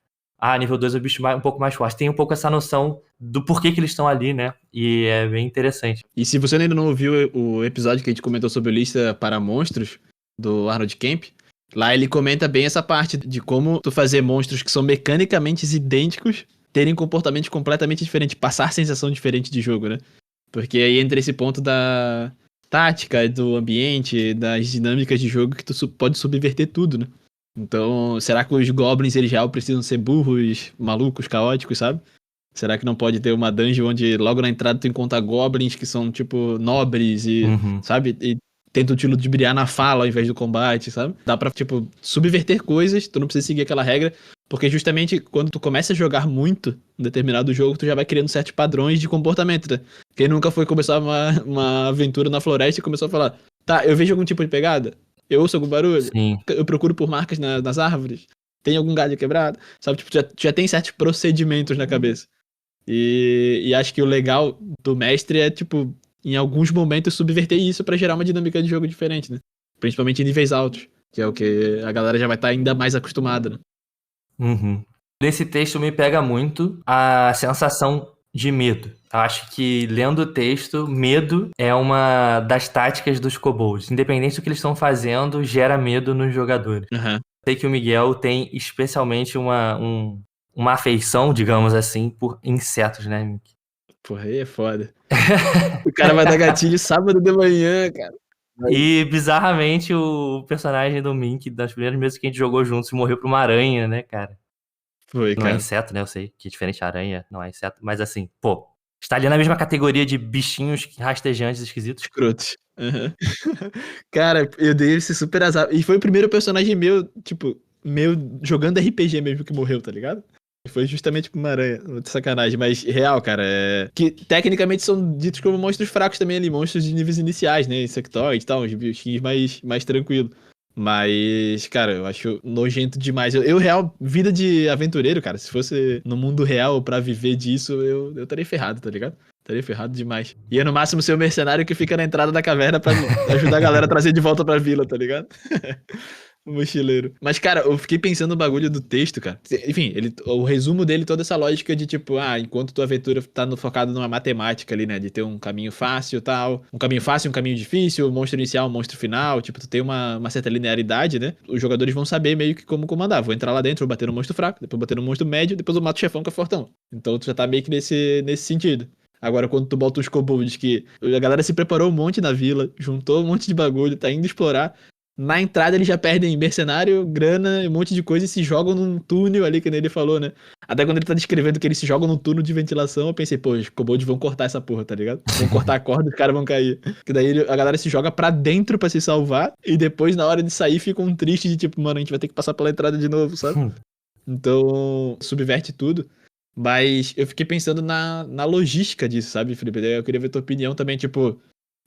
Nível 2 é o bicho um pouco mais forte. Tem um pouco essa noção do porquê que eles estão ali, né? E é bem interessante. E se você ainda não ouviu o episódio que a gente comentou sobre lista para monstros, do Arnold Kemp, lá ele comenta bem essa parte de como tu fazer monstros que são mecanicamente idênticos terem comportamentos completamente diferentes, passar sensação diferente de jogo, né? Porque aí entra esse ponto da tática, do ambiente, das dinâmicas de jogo que tu pode subverter tudo, né? Então, será que os goblins eles já precisam ser burros, malucos, caóticos, sabe? Será que não pode ter uma dungeon onde logo na entrada tu encontra goblins que são, tipo, nobres e, sabe? E tentam te ludibriar na fala ao invés do combate, sabe? Dá pra, tipo, subverter coisas, tu não precisa seguir aquela regra, porque justamente quando tu começa a jogar muito um determinado jogo, tu já vai criando certos padrões de comportamento, né? Quem nunca foi começar uma aventura na floresta e começou a falar, tá, eu vejo algum tipo de pegada? Eu ouço algum barulho? Sim. Eu procuro por marcas nas árvores? Tem algum galho quebrado? Sabe, tipo, já tem certos procedimentos na cabeça. E acho que o legal do mestre é, tipo, em alguns momentos subverter isso pra gerar uma dinâmica de jogo diferente, né? Principalmente em níveis altos, que é o que a galera já vai estar ainda mais acostumada, né? Nesse texto me pega muito a sensação de medo. Eu acho que, lendo o texto, medo é uma das táticas dos kobolds. Independente do que eles estão fazendo, gera medo nos jogadores. Sei que o Miguel tem especialmente uma afeição, digamos assim, por insetos, né, Mick? Porra, aí é foda. O cara vai dar gatilho sábado de manhã, cara. E, bizarramente, o personagem do Mink, das primeiras mesas que a gente jogou juntos, morreu pra uma aranha, né, cara? Foi, Não cara. é inseto, né? Eu sei que é diferente a aranha, não é inseto. Mas assim, está ali na mesma categoria de bichinhos rastejantes esquisitos. Escrotos. Cara, eu dei esse super azar. E foi o primeiro personagem meu, tipo, jogando RPG mesmo que morreu, tá ligado? Foi justamente com uma aranha, de sacanagem. Mas, real, cara, que tecnicamente são ditos como monstros fracos também ali, monstros de níveis iniciais, né? Insectoide e tal, uns bichinhos mais tranquilos. Mas, cara, eu acho nojento demais. Eu, real, vida de aventureiro, cara, se fosse no mundo real pra viver disso, eu estaria ferrado, tá ligado? Estaria ferrado demais. Ia no máximo ser o mercenário que fica na entrada da caverna pra ajudar a galera a trazer de volta pra vila, tá ligado? Mochileiro. Mas, cara, eu fiquei pensando no bagulho do texto, cara. Enfim, o resumo dele, toda essa lógica de tipo, enquanto tua aventura tá focada numa matemática ali, né? De ter um caminho fácil e tal. Um caminho fácil, um caminho difícil, um monstro inicial, um monstro final. Tipo, tu tem uma certa linearidade, né? Os jogadores vão saber meio que como comandar. Vou entrar lá dentro, vou bater no monstro fraco, depois bater no monstro médio, depois eu mato o chefão que é fortão. Então tu já tá meio que nesse sentido. Agora, quando tu bota os kobolds que a galera se preparou um monte na vila, juntou um monte de bagulho, tá indo explorar. Na entrada eles já perdem mercenário, grana, um monte de coisa e se jogam num túnel ali, que nem ele falou, né? Até quando ele tá descrevendo que eles se jogam num túnel de ventilação, eu pensei, pô, os kobolds vão cortar essa porra, tá ligado? Vão cortar a corda e os caras vão cair. Que daí a galera se joga pra dentro pra se salvar e depois, na hora de sair, ficam tristes de tipo, mano, a gente vai ter que passar pela entrada de novo, sabe? Então, subverte tudo. Mas eu fiquei pensando na logística disso, sabe, Felipe? Eu queria ver tua opinião também, tipo...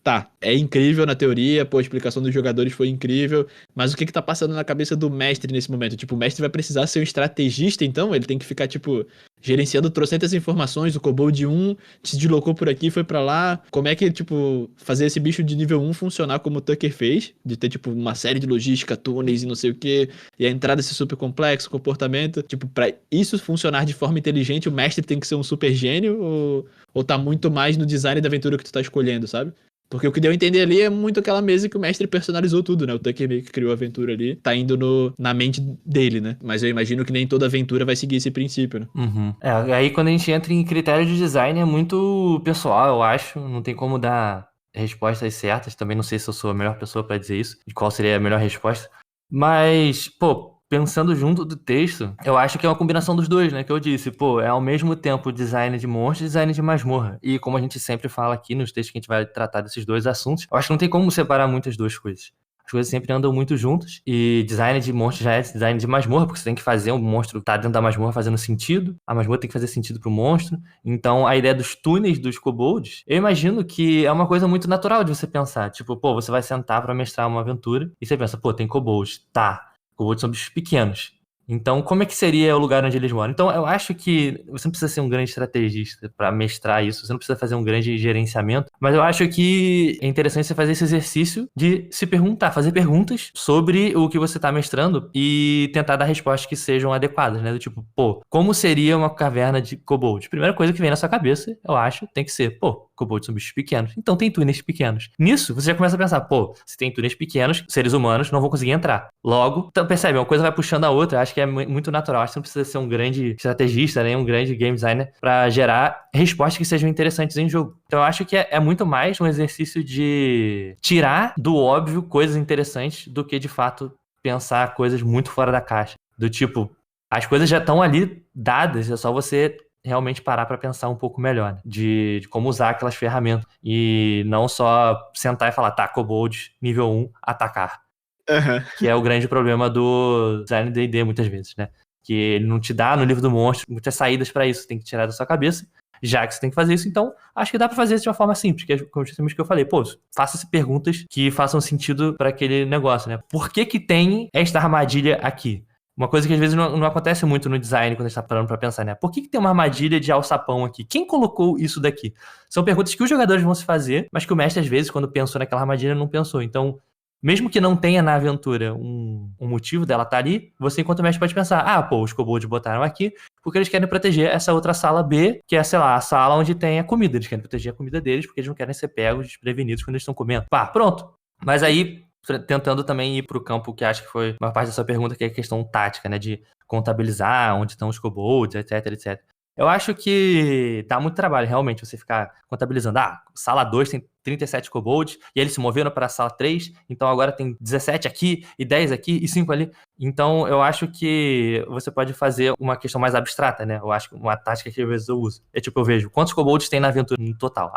Tá, é incrível na teoria, pô, a explicação dos jogadores foi incrível, mas o que tá passando na cabeça do mestre nesse momento? Tipo, o mestre vai precisar ser um estrategista, então? Ele tem que ficar, tipo, gerenciando trocentas informações, o Kobold 1 se deslocou por aqui, foi pra lá. Como é que, tipo, fazer esse bicho de nível 1 funcionar como o Tucker fez? De ter, tipo, uma série de logística, túneis e não sei o quê, e a entrada ser super complexo, comportamento. Tipo, pra isso funcionar de forma inteligente, o mestre tem que ser um super gênio ou tá muito mais no design da aventura que tu tá escolhendo, sabe? Porque o que deu a entender ali é muito aquela mesa que o mestre personalizou tudo, né? O Tucker meio que criou a aventura ali, tá indo na mente dele, né? Mas eu imagino que nem toda aventura vai seguir esse princípio, né? Uhum. Aí quando a gente entra em critério de design é muito pessoal, eu acho. Não tem como dar respostas certas. Também não sei se eu sou a melhor pessoa pra dizer isso, de qual seria a melhor resposta. Mas, pô, pensando junto do texto, eu acho que é uma combinação dos dois, né? Que eu disse, pô, é ao mesmo tempo design de monstro e design de masmorra. E como a gente sempre fala aqui nos textos que a gente vai tratar desses dois assuntos, eu acho que não tem como separar muito as duas coisas. As coisas sempre andam muito juntas. E design de monstro já é design de masmorra, porque você tem que fazer um monstro estar dentro da masmorra fazendo sentido. A masmorra tem que fazer sentido pro monstro. Então, a ideia dos túneis dos kobolds, eu imagino que é uma coisa muito natural de você pensar. Tipo, pô, você vai sentar pra mestrar uma aventura e você pensa, pô, tem kobolds, tá. Kobolds são bichos pequenos. Então, como é que seria o lugar onde eles moram? Então, eu acho que você não precisa ser um grande estrategista para mestrar isso, você não precisa fazer um grande gerenciamento, mas eu acho que é interessante você fazer esse exercício de se perguntar, fazer perguntas sobre o que você está mestrando e tentar dar respostas que sejam adequadas, né? Do tipo, pô, como seria uma caverna de kobolds? Primeira coisa que vem na sua cabeça, eu acho, tem que ser, pô, kobolds são bichos pequenos, então tem túneis pequenos. Nisso, você já começa a pensar, pô, se tem túneis pequenos, seres humanos não vão conseguir entrar. Logo, então, percebe, uma coisa vai puxando a outra, acho que é muito natural, acho que você não precisa ser um grande estrategista, nem um grande game designer para gerar respostas que sejam interessantes em jogo. Então eu acho que é muito mais um exercício de tirar do óbvio coisas interessantes do que de fato pensar coisas muito fora da caixa. Do tipo, as coisas já estão ali dadas, é só você realmente parar para pensar um pouco melhor, né? de como usar aquelas ferramentas e não só sentar e falar, tá, kobold, nível 1, atacar. Uhum. Que é o grande problema do design D&D muitas vezes, né? Que ele não te dá no livro do monstro muitas saídas pra isso, tem que tirar da sua cabeça, já que você tem que fazer isso, então acho que dá pra fazer isso de uma forma simples, que é justamente o que eu falei, pô, faça-se perguntas que façam sentido pra aquele negócio, né? Por que tem esta armadilha aqui? Uma coisa que às vezes não acontece muito no design quando a gente tá parando pra pensar, né? Por que tem uma armadilha de alçapão aqui? Quem colocou isso daqui? São perguntas que os jogadores vão se fazer, mas que o mestre às vezes, quando pensou naquela armadilha, não pensou. Então, mesmo que não tenha na aventura um motivo dela estar ali, você, enquanto mestre, pode pensar, pô, os kobolds botaram aqui porque eles querem proteger essa outra sala B, que é, sei lá, a sala onde tem a comida. Eles querem proteger a comida deles porque eles não querem ser pegos, desprevenidos quando eles estão comendo. Pá, pronto. Mas aí, tentando também ir pro campo que acho que foi uma parte da sua pergunta, que é a questão tática, né, de contabilizar onde estão os kobolds, etc, etc. Eu acho que dá muito trabalho, realmente, você ficar contabilizando. Sala 2 tem 37 kobolds, e eles se moveram para a sala 3, então agora tem 17 aqui, e 10 aqui, e 5 ali. Então, eu acho que você pode fazer uma questão mais abstrata, né? Eu acho que uma tática que às vezes eu uso. É tipo, eu vejo, quantos kobolds tem na aventura no total?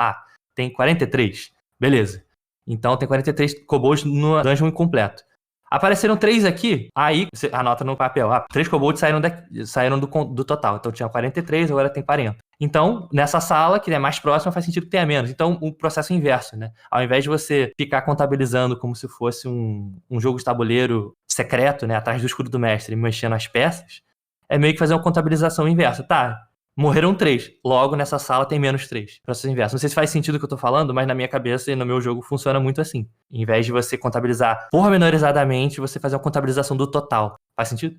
Tem 43. Beleza. Então, tem 43 kobolds no dungeon incompleto. Apareceram 3 aqui, aí você anota no papel, 3 kobolds saíram do total, então tinha 43, agora tem 40. Então, nessa sala, que é mais próxima, faz sentido que tenha menos. Então, o processo inverso, né? Ao invés de você ficar contabilizando como se fosse um jogo de tabuleiro secreto, né, atrás do escudo do mestre, mexendo as peças, é meio que fazer uma contabilização inversa. Tá, Morreram 3. Logo, nessa sala tem menos 3. Processo inverso. Não sei se faz sentido o que eu tô falando, mas na minha cabeça e no meu jogo funciona muito assim. Em vez de você contabilizar pormenorizadamente, você fazer uma contabilização do total. Faz sentido?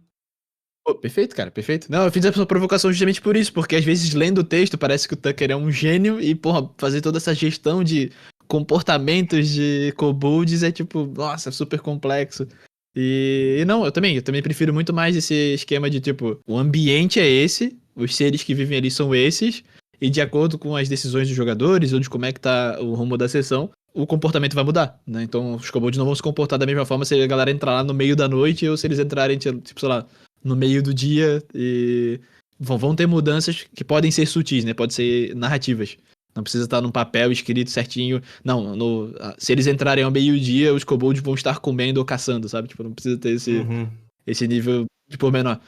Pô, perfeito, cara, perfeito. Não, eu fiz essa provocação justamente por isso, porque às vezes lendo o texto parece que o Tucker é um gênio e, porra, fazer toda essa gestão de comportamentos de kobolds é tipo, nossa, super complexo. E não, eu também prefiro muito mais esse esquema de tipo, o ambiente é esse, os seres que vivem ali são esses, e de acordo com as decisões dos jogadores ou de como é que tá o rumo da sessão, o comportamento vai mudar, né? Então os kobolds não vão se comportar da mesma forma se a galera entrar lá no meio da noite ou se eles entrarem, tipo, sei lá, no meio do dia e vão ter mudanças que podem ser sutis, né? Podem ser narrativas. Não precisa estar num papel escrito certinho. Não, se eles entrarem ao meio-dia, os kobolds vão estar comendo ou caçando, sabe? Tipo, não precisa ter esse nível de pormenor.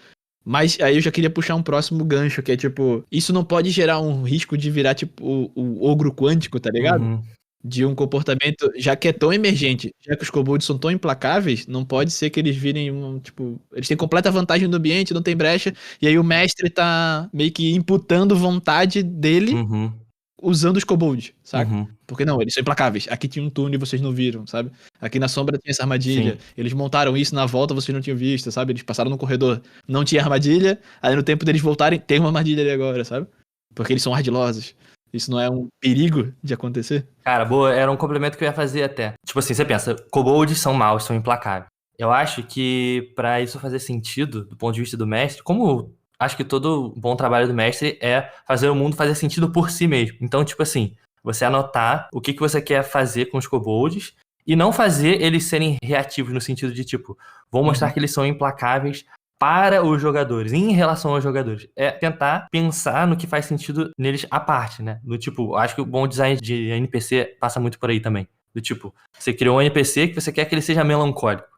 Mas aí eu já queria puxar um próximo gancho, que é tipo, isso não pode gerar um risco de virar tipo o ogro quântico, tá ligado? Uhum. De um comportamento, já que é tão emergente, já que os kobolds são tão implacáveis, não pode ser que eles virem tipo, eles têm completa vantagem no ambiente, não tem brecha, e aí o mestre tá meio que imputando vontade dele Uhum. usando os kobolds, saca? Uhum. Porque não, eles são implacáveis. Aqui tinha um túnel e vocês não viram, sabe? Aqui na sombra tinha essa armadilha. Sim. Eles montaram isso na volta, vocês não tinham visto, sabe? Eles passaram no corredor, não tinha armadilha, aí no tempo deles voltarem, tem uma armadilha ali agora, sabe? Porque eles são ardilosos. Isso não é um perigo de acontecer? Cara, boa, era um complemento que eu ia fazer até. Tipo assim, você pensa, kobolds são maus, são implacáveis. Eu acho que pra isso fazer sentido, do ponto de vista do mestre, como acho que todo bom trabalho do mestre é fazer o mundo fazer sentido por si mesmo. Então, tipo assim, você anotar o que você quer fazer com os kobolds e não fazer eles serem reativos no sentido de, tipo, vou mostrar que eles são implacáveis para os jogadores, em relação aos jogadores. É tentar pensar no que faz sentido neles à parte, né? Do tipo, acho que o bom design de NPC passa muito por aí também. Do tipo, você criou um NPC que você quer que ele seja melancólico.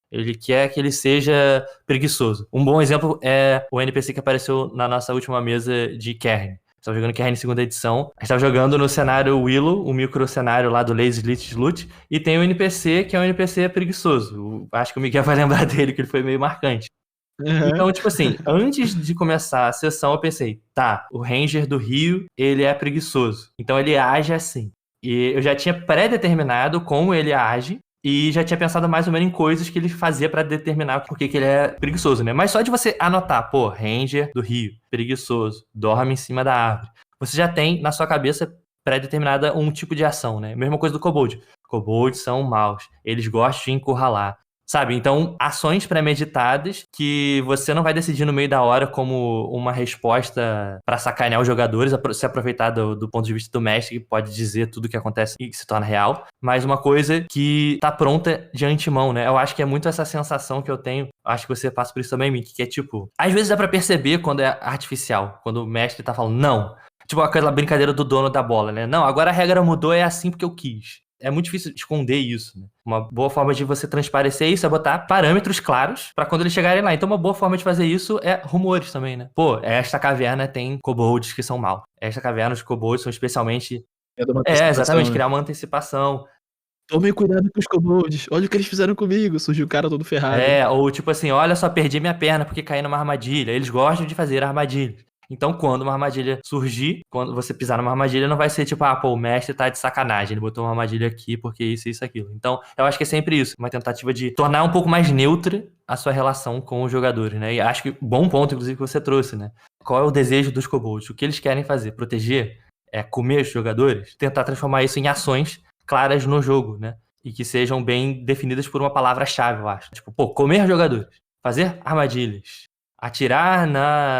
Ele quer que ele seja preguiçoso. Um bom exemplo é o NPC que apareceu na nossa última mesa de Kern. Estava jogando Kern em segunda edição. A gente estava jogando no cenário Willow, o micro cenário lá do Lazy Lich Loot. E tem o NPC que é um NPC preguiçoso. Acho que o Miguel vai lembrar dele, que ele foi meio marcante. Então, tipo assim, antes de começar a sessão, eu pensei, tá, o Ranger do Rio, ele é preguiçoso. Então ele age assim. E eu já tinha pré-determinado como ele age e já tinha pensado mais ou menos em coisas que ele fazia pra determinar por que ele é preguiçoso, né? Mas só de você anotar, pô, Ranger do Rio, preguiçoso, dorme em cima da árvore. Você já tem na sua cabeça pré-determinada um tipo de ação, né? Mesma coisa do Kobold. Kobolds são maus, eles gostam de encurralar. Sabe? Então, ações pré-meditadas que você não vai decidir no meio da hora como uma resposta pra sacanear os jogadores, se aproveitar do ponto de vista do mestre, que pode dizer tudo o que acontece e que se torna real, mas uma coisa que tá pronta de antemão, né? Eu acho que é muito essa sensação que eu tenho, acho que você passa por isso também, Mick, que é tipo, às vezes dá pra perceber quando é artificial, quando o mestre tá falando, não. Tipo aquela brincadeira do dono da bola, né? Não, agora a regra mudou, é assim porque eu quis. É muito difícil esconder isso, né? Uma boa forma de você transparecer isso é botar parâmetros claros pra quando eles chegarem lá. Então uma boa forma de fazer isso é rumores também, né? Pô, esta caverna tem kobolds que são mal. Esta caverna, os kobolds são especialmente... exatamente, criar uma antecipação. Tomem cuidado com os kobolds. Olha o que eles fizeram comigo. Surgiu o cara todo ferrado. Ou tipo assim, olha só, perdi minha perna porque caí numa armadilha. Eles gostam de fazer armadilhas. Então, quando uma armadilha surgir, quando você pisar numa armadilha, não vai ser tipo, pô, o mestre tá de sacanagem, ele botou uma armadilha aqui porque isso, aquilo. Então, eu acho que é sempre isso, uma tentativa de tornar um pouco mais neutra a sua relação com os jogadores, né? E acho que bom ponto, inclusive, que você trouxe, né? Qual é o desejo dos kobolds? O que eles querem fazer? Proteger? É comer os jogadores? Tentar transformar isso em ações claras no jogo, né? E que sejam bem definidas por uma palavra-chave, eu acho. Tipo, pô, comer jogadores, fazer armadilhas, atirar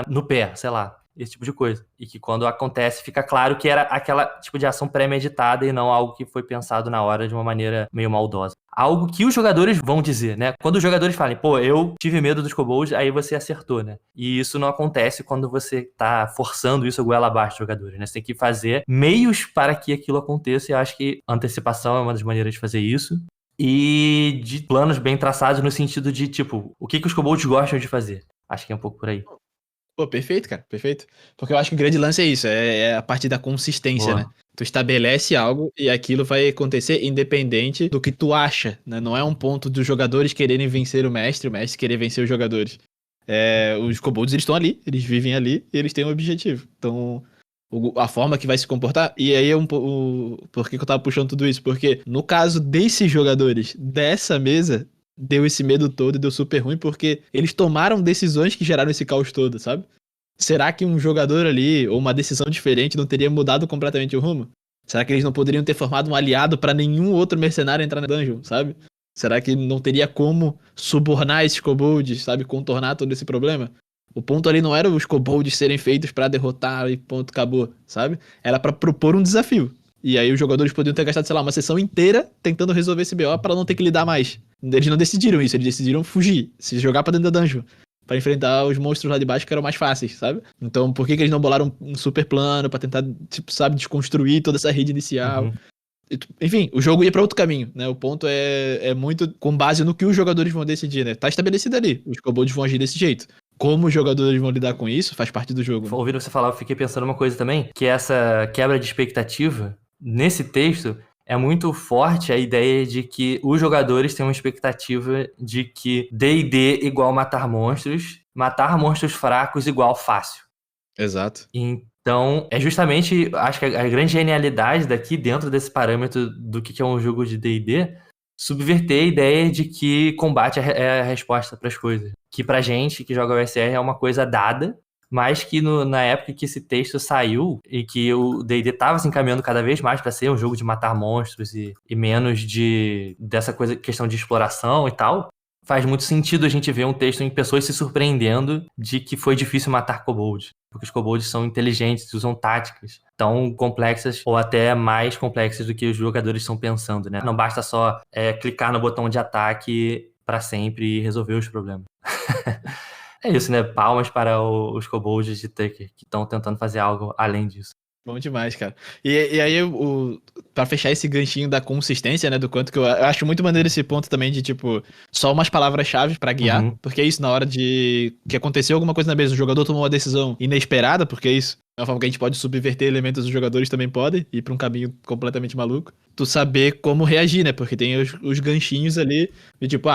no pé, sei lá, esse tipo de coisa. E que quando acontece, fica claro que era aquela tipo de ação pré-meditada e não algo que foi pensado na hora de uma maneira meio maldosa. Algo que os jogadores vão dizer, né? Quando os jogadores falam, pô, eu tive medo dos kobolds, aí você acertou, né? E isso não acontece quando você tá forçando isso a goela abaixo dos jogadores, né? Você tem que fazer meios para que aquilo aconteça, e eu acho que antecipação é uma das maneiras de fazer isso. E de planos bem traçados no sentido de, tipo, o que os kobolds gostam de fazer. Acho que é um pouco por aí. Pô, perfeito, cara, perfeito. Porque eu acho que o grande lance é isso, é a parte da consistência, Boa. né? Tu estabelece algo e aquilo vai acontecer independente do que tu acha, né? Não é um ponto dos jogadores quererem vencer o mestre querer vencer os jogadores. Os kobolds, eles estão ali, eles vivem ali e eles têm um objetivo. Então, a forma que vai se comportar... E aí, por que eu tava puxando tudo isso? Porque, no caso desses jogadores, dessa mesa, deu esse medo todo e deu super ruim, porque eles tomaram decisões que geraram esse caos todo, sabe? Será que um jogador ali, ou uma decisão diferente, não teria mudado completamente o rumo? Será que eles não poderiam ter formado um aliado pra nenhum outro mercenário entrar na dungeon, sabe? Será que não teria como subornar esses kobolds, sabe? Contornar todo esse problema? O ponto ali não era os kobolds serem feitos pra derrotar e ponto, acabou, sabe? Era pra propor um desafio. E aí os jogadores poderiam ter gastado, sei lá, uma sessão inteira tentando resolver esse BO pra não ter que lidar mais. Eles não decidiram isso, eles decidiram fugir, se jogar pra dentro da dungeon. Pra enfrentar os monstros lá de baixo que eram mais fáceis, sabe? Então, por que eles não bolaram um super plano pra tentar, tipo, sabe, desconstruir toda essa rede inicial? Enfim, o jogo ia pra outro caminho, né? O ponto é muito com base no que os jogadores vão decidir, né? Tá estabelecido ali, os kobolds vão agir desse jeito. Como os jogadores vão lidar com isso, faz parte do jogo. Né? Ouvindo você falar, eu fiquei pensando uma coisa também, que essa quebra de expectativa, nesse texto, é muito forte a ideia de que os jogadores têm uma expectativa de que D&D igual matar monstros fracos igual fácil. Exato. Então, é justamente, acho que a grande genialidade daqui, dentro desse parâmetro do que é um jogo de D&D, subverter a ideia de que combate é a resposta para as coisas. Que pra gente, que joga OSR, é uma coisa dada, mas que na época que esse texto saiu e que o D&D estava se encaminhando cada vez mais para ser um jogo de matar monstros e menos dessa questão de exploração e tal, faz muito sentido a gente ver um texto em pessoas se surpreendendo de que foi difícil matar kobolds. Porque os kobolds são inteligentes, usam táticas tão complexas ou até mais complexas do que os jogadores estão pensando, né? Não basta só clicar no botão de ataque para sempre e resolver os problemas. É isso, né? Palmas para os kobolds de Tucker, que estão tentando fazer algo além disso. Bom demais, cara. E aí, pra fechar esse ganchinho da consistência, né, do quanto que eu acho muito maneiro esse ponto também de, tipo, só umas palavras-chave pra guiar, porque é isso, na hora de que aconteceu alguma coisa na mesa, o jogador tomou uma decisão inesperada, porque é isso, é uma forma que a gente pode subverter elementos dos jogadores também podem, ir pra um caminho completamente maluco. Tu saber como reagir, né, porque tem os ganchinhos ali, de tipo,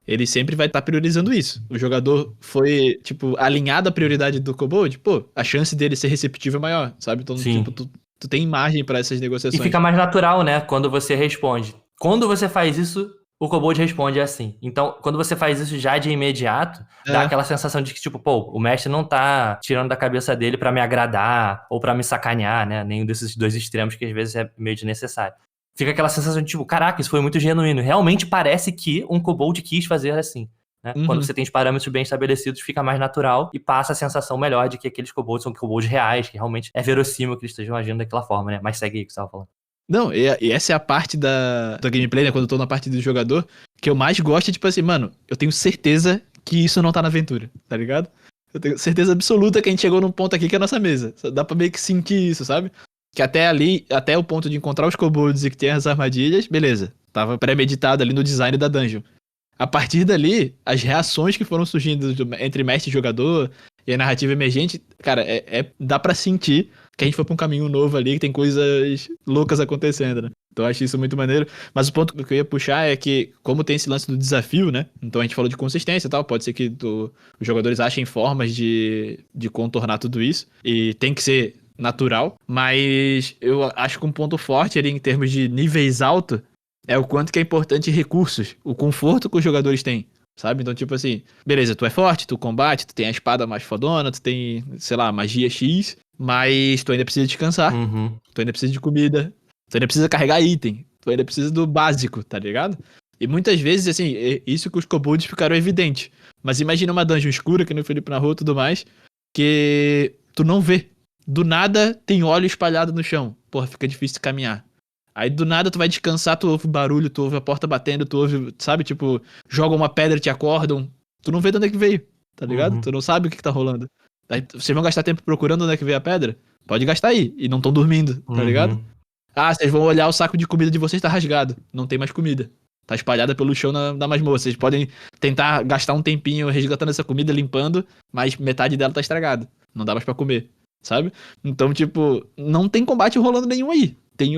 ele sempre vai estar priorizando isso. O jogador foi, tipo, alinhado à prioridade do kobold, pô, a chance dele ser receptivo é maior, sabe? Então, Sim. tipo, tu tem margem pra essas negociações. E fica mais natural, né? Quando você responde. Quando você faz isso, o kobold responde assim. Então, quando você faz isso já de imediato, dá aquela sensação de que, tipo, pô, o mestre não tá tirando da cabeça dele pra me agradar ou pra me sacanear, né? Nenhum desses dois extremos que às vezes é meio desnecessário. Fica aquela sensação de tipo, caraca, isso foi muito genuíno. Realmente parece que um kobold quis fazer assim. Né? Quando você tem os parâmetros bem estabelecidos, fica mais natural e passa a sensação melhor de que aqueles kobolds são kobolds reais, que realmente é verossímil que eles estejam agindo daquela forma, né? Mas segue aí o que você estava falando. Não, e essa é a parte da gameplay, né? Quando eu tô na parte do jogador, que eu mais gosto é tipo assim, mano, eu tenho certeza que isso não tá na aventura, tá ligado? Eu tenho certeza absoluta que a gente chegou num ponto aqui que é a nossa mesa. Dá pra meio que sentir isso, sabe? Que até o ponto de encontrar os kobolds e que tem as armadilhas, beleza. Tava premeditado ali no design da dungeon. A partir dali, as reações que foram surgindo entre mestre e jogador e a narrativa emergente, cara, dá pra sentir que a gente foi pra um caminho novo ali, que tem coisas loucas acontecendo, né? Então eu acho isso muito maneiro. Mas o ponto que eu ia puxar é que, como tem esse lance do desafio, né? Então a gente falou de consistência e tal, pode ser que os jogadores achem formas de contornar tudo isso. E tem que ser natural, mas eu acho que um ponto forte ali em termos de níveis altos é o quanto que é importante recursos, o conforto que os jogadores têm, sabe? Então, tipo assim, beleza, tu é forte, tu combate, tu tem a espada mais fodona, tu tem, sei lá, magia X, mas tu ainda precisa descansar, tu ainda precisa de comida, tu ainda precisa carregar item, tu ainda precisa do básico, tá ligado? E muitas vezes, assim, isso que os kobolds ficaram evidente, mas imagina uma dungeon escura, que nem o Felipe narrou e tudo mais, que tu não vê. Do nada tem óleo espalhado no chão. Porra, fica difícil de caminhar. Aí do nada tu vai descansar, tu ouve barulho, tu ouve a porta batendo, tu ouve, sabe, tipo, jogam uma pedra e te acordam. Tu não vê de onde é que veio, tá ligado? Tu não sabe o que tá rolando. Aí vocês vão gastar tempo procurando onde é que veio a pedra? Pode gastar aí. E não tão dormindo, tá ligado? Vocês vão olhar o saco de comida de vocês, tá rasgado. Não tem mais comida. Tá espalhada pelo chão da masmorra. Vocês podem tentar gastar um tempinho resgatando essa comida, limpando, mas metade dela tá estragada. Não dá mais pra comer. Sabe? Então, tipo, não tem combate rolando nenhum aí. Tem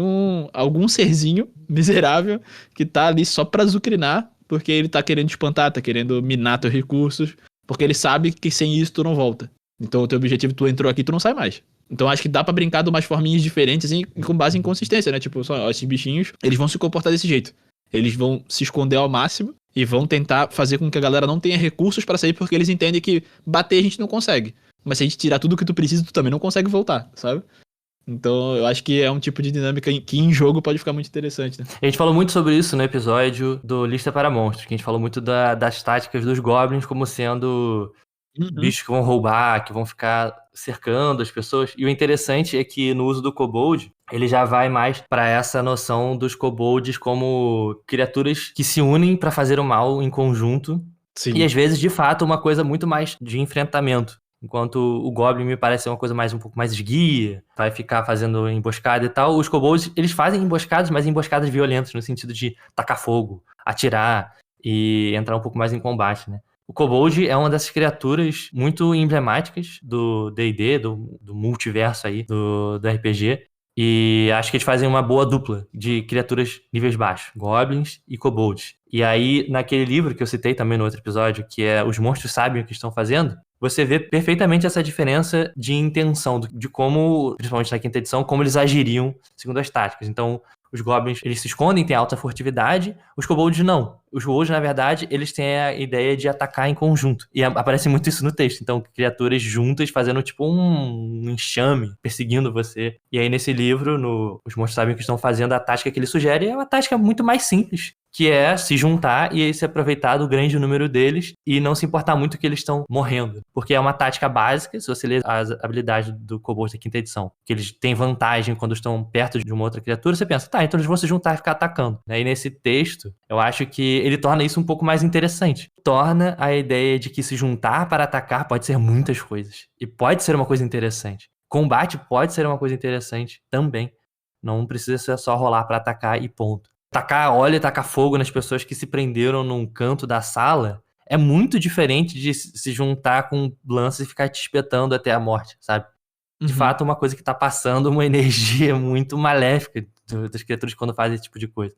algum serzinho miserável que tá ali só pra azucrinar, porque ele tá querendo espantar, tá querendo minar teus recursos, Porque ele sabe que sem isso tu não volta. Então o teu objetivo, tu entrou aqui, tu não sai mais. Então acho que dá pra brincar de umas forminhas diferentes, assim, com base em consistência, né? Tipo, só, ó, esses bichinhos, eles vão se comportar desse jeito. Eles vão se esconder ao máximo e vão tentar fazer com que a galera não tenha recursos pra sair, porque eles entendem que bater a gente não consegue. Mas se a gente tirar tudo que tu precisa, tu também não consegue voltar, sabe? Então eu acho que é um tipo de dinâmica que em jogo pode ficar muito interessante, né? A gente falou muito sobre isso no episódio do Lista para Monstros, que a gente falou muito das táticas dos goblins como sendo bichos que vão roubar, que vão ficar cercando as pessoas. E o interessante é que no uso do kobold, ele já vai mais para essa noção dos kobolds como criaturas que se unem para fazer o mal em conjunto. Sim. E às vezes, de fato, uma coisa muito mais de enfrentamento. Enquanto o Goblin me parece uma coisa um pouco mais esguia, vai ficar fazendo emboscada e tal. Os kobolds, eles fazem emboscadas, mas emboscadas violentas, no sentido de tacar fogo, atirar e entrar um pouco mais em combate, né? O kobold é uma dessas criaturas muito emblemáticas do D&D, do multiverso aí, do RPG. E acho que eles fazem uma boa dupla de criaturas níveis baixos, goblins e kobolds. E aí, naquele livro que eu citei também no outro episódio, que é Os Monstros Sabem o que Estão Fazendo, você vê perfeitamente essa diferença de intenção, de como, principalmente na quinta edição, como eles agiriam segundo as táticas. Então, os goblins, eles se escondem, têm alta furtividade, os kobolds não. Os kobolds, na verdade, eles têm a ideia de atacar em conjunto. E aparece muito isso no texto. Então, criaturas juntas fazendo tipo um enxame, perseguindo você. E aí, nesse livro, Os Monstros Sabem o que Estão Fazendo, a tática que ele sugere é uma tática muito mais simples, que é se juntar e aí se aproveitar do grande número deles e não se importar muito que eles estão morrendo. Porque é uma tática básica, se você ler as habilidades do kobold da quinta edição, que eles têm vantagem quando estão perto de uma outra criatura, você pensa, tá, então eles vão se juntar e ficar atacando. E nesse texto, eu acho que ele torna isso um pouco mais interessante. Torna a ideia de que se juntar para atacar pode ser muitas coisas. E pode ser uma coisa interessante. Combate pode ser uma coisa interessante também. Não precisa ser só rolar para atacar e ponto. Tacar óleo e tacar fogo nas pessoas que se prenderam num canto da sala é muito diferente de se juntar com lanças e ficar te espetando até a morte, sabe? De fato, uma coisa que tá passando uma energia muito maléfica das criaturas quando fazem esse tipo de coisa.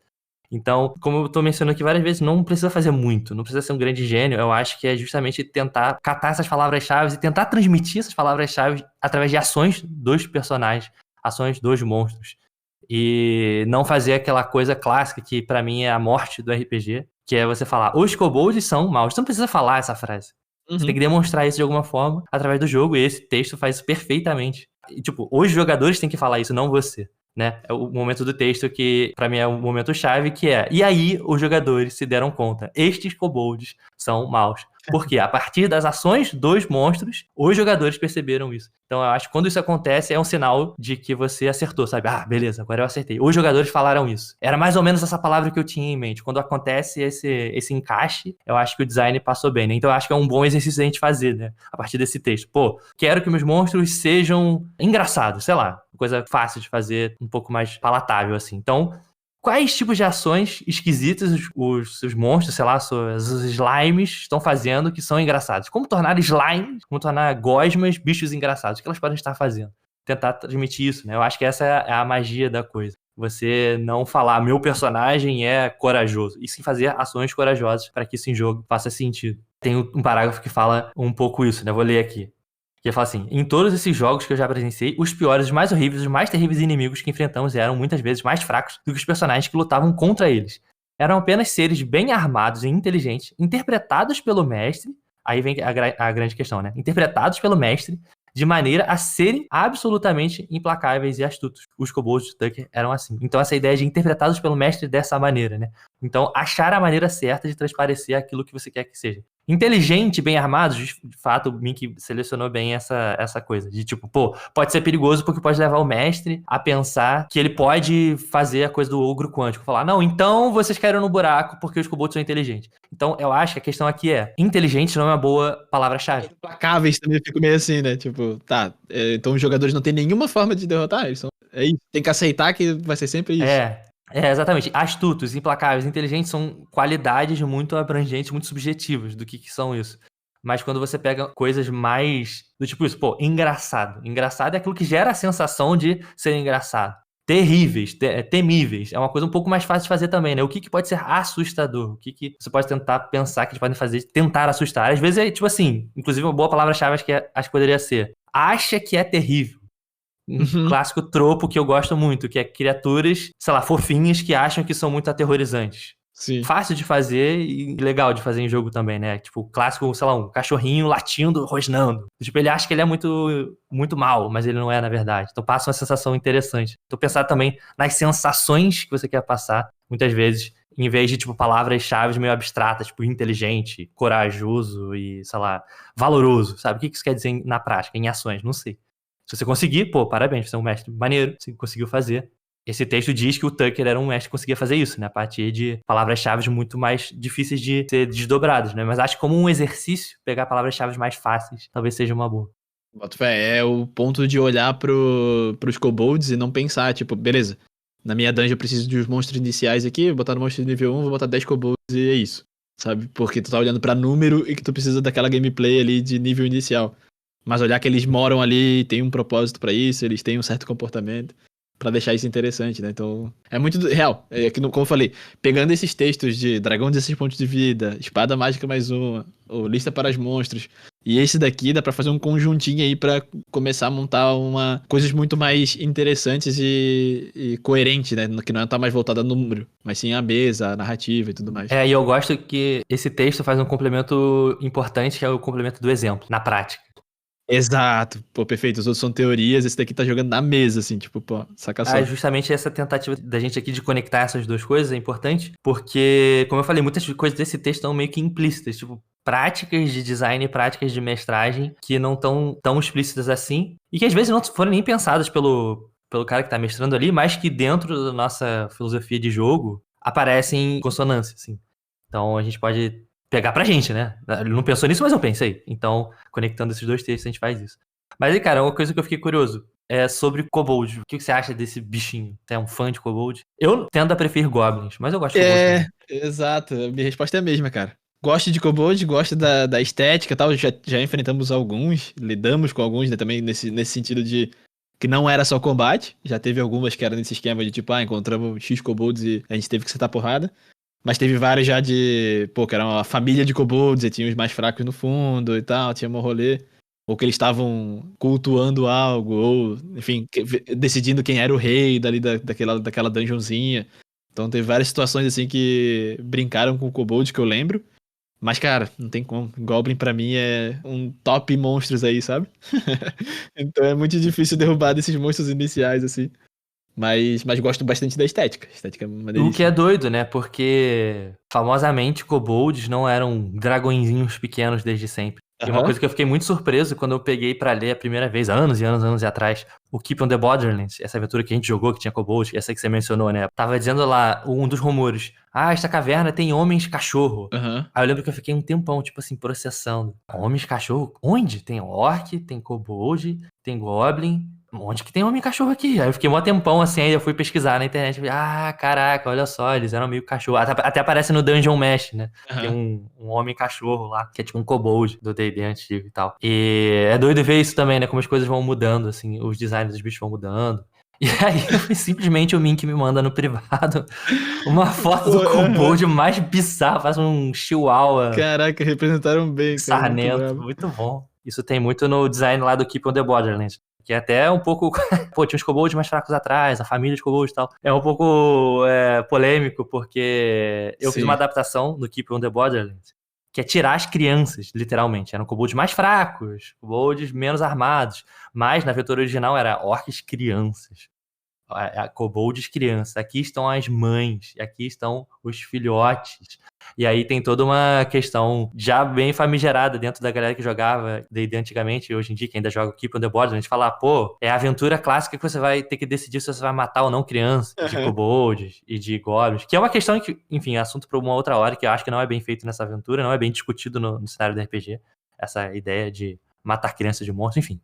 Então, como eu tô mencionando aqui várias vezes, não precisa fazer muito, não precisa ser um grande gênio. Eu acho que é justamente tentar catar essas palavras-chave e tentar transmitir essas palavras-chave através de ações dos personagens, ações dos monstros. E não fazer aquela coisa clássica que pra mim é a morte do RPG, que é você falar, os kobolds são maus. Você não precisa falar essa frase. Você tem que demonstrar isso de alguma forma através do jogo, e esse texto faz isso perfeitamente. E, tipo, os jogadores têm que falar isso, não você, né? É o momento do texto que, pra mim, é o momento chave, que é, e aí os jogadores se deram conta, estes kobolds são maus. Porque a partir das ações dos monstros, os jogadores perceberam isso. Então eu acho que quando isso acontece, é um sinal de que você acertou, sabe? Ah, beleza, agora eu acertei. Os jogadores falaram isso. Era mais ou menos essa palavra que eu tinha em mente. Quando acontece esse encaixe, eu acho que o design passou bem, né? Então eu acho que é um bom exercício a gente fazer, né? A partir desse texto. Pô, quero que meus monstros sejam engraçados, sei lá. Coisa fácil de fazer, um pouco mais palatável, assim. Então, quais tipos de ações esquisitas os seus monstros, sei lá, os slimes estão fazendo que são engraçados? Como tornar slimes, como tornar gosmas bichos engraçados? O que elas podem estar fazendo? Tentar transmitir isso, né? Eu acho que essa é a magia da coisa. Você não falar, meu personagem é corajoso, e sim fazer ações corajosas para que isso em jogo faça sentido. Tem um parágrafo que fala um pouco isso, né? Vou ler aqui. Que fala assim, em todos esses jogos que eu já presenciei, os piores, os mais horríveis, os mais terríveis inimigos que enfrentamos eram muitas vezes mais fracos do que os personagens que lutavam contra eles. Eram apenas seres bem armados e inteligentes, interpretados pelo mestre, aí vem a grande questão, né? Interpretados pelo mestre, de maneira a serem absolutamente implacáveis e astutos. Os kobolds de Tucker eram assim. Então essa ideia de interpretados pelo mestre dessa maneira, né? Então achar a maneira certa de transparecer aquilo que você quer que seja. Inteligente, bem armado, de fato, o Mink selecionou bem essa coisa. De tipo, pô, pode ser perigoso porque pode levar o mestre a pensar que ele pode fazer a coisa do ogro quântico. Falar, não, então vocês caíram no buraco porque os kobolds são inteligentes. Então, eu acho que a questão aqui é, inteligente não é uma boa palavra-chave. Implacáveis também, eu fico meio assim, né? Tipo, tá, então os jogadores não têm nenhuma forma de derrotar eles. É isso, tem que aceitar que vai ser sempre isso. Exatamente. Astutos, implacáveis, inteligentes são qualidades muito abrangentes, muito subjetivas do que são isso. Mas quando você pega coisas mais do tipo isso, pô, engraçado. Engraçado é aquilo que gera a sensação de ser engraçado. terríveis, temíveis. É uma coisa um pouco mais fácil de fazer também, né? O que pode ser assustador? O que você pode tentar pensar que eles podem fazer, tentar assustar? Às vezes é tipo assim, inclusive uma boa palavra-chave acho que poderia ser: acha que é terrível. Um clássico tropo que eu gosto muito, que é criaturas, sei lá, fofinhas que acham que são muito aterrorizantes. Sim. Fácil de fazer e legal de fazer em jogo também, né? Tipo, o clássico, sei lá, um cachorrinho latindo, rosnando. Tipo, ele acha que ele é muito, muito mal, mas ele não é, na verdade. Então passa uma sensação interessante. Então pensar também nas sensações que você quer passar, muitas vezes, em vez de, tipo, palavras-chave meio abstratas, tipo, inteligente, corajoso e, sei lá, valoroso, sabe? O que isso quer dizer na prática, em ações? Não sei. Se você conseguir, pô, parabéns, você é um mestre maneiro, você conseguiu fazer. Esse texto diz que o Tucker era um mestre que conseguia fazer isso, né? A partir de palavras-chave muito mais difíceis de ser desdobradas, né? Mas acho que como um exercício, pegar palavras-chave mais fáceis talvez seja uma boa. Boto fé, é o ponto de olhar pros kobolds e não pensar, tipo, beleza, na minha dungeon eu preciso dos monstros iniciais aqui, vou botar no monstro de nível 1, vou botar 10 kobolds e é isso, sabe? Porque tu tá olhando pra número e que tu precisa daquela gameplay ali de nível inicial. Mas olhar que eles moram ali, tem um propósito pra isso, eles têm um certo comportamento, pra deixar isso interessante, né? Então, é muito real. É que, como eu falei, pegando esses textos de dragão de 16 pontos de vida, espada mágica mais uma, ou lista para os monstros, e esse daqui dá pra fazer um conjuntinho aí pra começar a montar coisas muito mais interessantes e coerentes, né? Que não tá mais voltada no número, mas sim a mesa, a narrativa e tudo mais. E eu gosto que esse texto faz um complemento importante, que é o complemento do exemplo, na prática. Exato, pô, perfeito. Os outros são teorias, esse daqui tá jogando na mesa, assim, tipo, pô, saca só. Justamente essa tentativa da gente aqui de conectar essas duas coisas é importante, porque, como eu falei, muitas coisas desse texto estão meio que implícitas, tipo, práticas de design e práticas de mestragem que não estão tão explícitas assim, e que às vezes não foram nem pensadas pelo cara que tá mestrando ali, mas que dentro da nossa filosofia de jogo aparecem em consonância, assim. Então a gente pode pegar pra gente, né? Ele não pensou nisso, mas eu pensei. Então, conectando esses dois textos, a gente faz isso. Mas aí, cara, uma coisa que eu fiquei curioso é sobre kobold. O que você acha desse bichinho? Você é um fã de kobold? Eu tendo a preferir goblins, mas eu gosto de kobold. Exato. A minha resposta é a mesma, cara. Gosto de kobold, gosto da estética e tal. Já enfrentamos alguns, lidamos com alguns, né, também nesse sentido de que não era só combate. Já teve algumas que eram nesse esquema de tipo, encontramos X kobolds e a gente teve que sentar porrada. Mas teve vários já que era uma família de kobolds e tinha os mais fracos no fundo e tal, tinha um rolê. Ou que eles estavam cultuando algo, ou, enfim, decidindo quem era o rei dali daquela dungeonzinha. Então teve várias situações assim que brincaram com o kobold que eu lembro. Mas, cara, não tem como. Goblin pra mim é um top monstros aí, sabe? Então é muito difícil derrubar desses monstros iniciais, assim. Mas gosto bastante da estética. A estética é uma delícia. O que é doido, né? Porque, famosamente, kobolds não eram dragõezinhos pequenos desde sempre. E uma coisa que eu fiquei muito surpreso quando eu peguei pra ler a primeira vez, anos e anos e anos atrás, o Keep on the Borderlands, essa aventura que a gente jogou, que tinha kobolds, essa que você mencionou, né? Tava dizendo lá, um dos rumores, esta caverna tem homens-cachorro. Aí eu lembro que eu fiquei um tempão, tipo assim, processando. Homens-cachorro? Onde? Tem orc, tem kobold, tem goblin... Onde que tem homem-cachorro aqui? Aí eu fiquei um tempão assim, aí eu fui pesquisar na internet. Caraca, olha só, eles eram meio cachorro. Até aparece no Dungeon Mesh, né? Tem um homem-cachorro lá, que é tipo um kobold do D&D antigo e tal. E é doido ver isso também, né? Como as coisas vão mudando, assim, os designs dos bichos vão mudando. E aí, simplesmente o Mink me manda no privado uma foto do kobold mais bizarra, faz um chihuahua. Caraca, representaram bem, cara. Sarnento, muito bom. Isso tem muito no design lá do Keep on the Borderlands. Que é até um pouco... Pô, tinha uns kobolds mais fracos atrás, a família de kobolds e tal. É um pouco polêmico, porque eu fiz uma adaptação do Keep on the Borderlands, que é tirar as crianças, literalmente. Eram kobolds mais fracos, kobolds menos armados. Mas na aventura original era orcs crianças. Kobolds crianças. Aqui estão as mães, aqui estão os filhotes. E aí tem toda uma questão já bem famigerada dentro da galera que jogava D&D antigamente e hoje em dia, que ainda joga o Keep on the Borderlands, a gente fala, é a aventura clássica que você vai ter que decidir se você vai matar ou não crianças, de kobolds e de goblins, que é uma questão que, enfim, é assunto para uma outra hora, que eu acho que não é bem feito nessa aventura, não é bem discutido no cenário do RPG, essa ideia de matar crianças de monstros, enfim.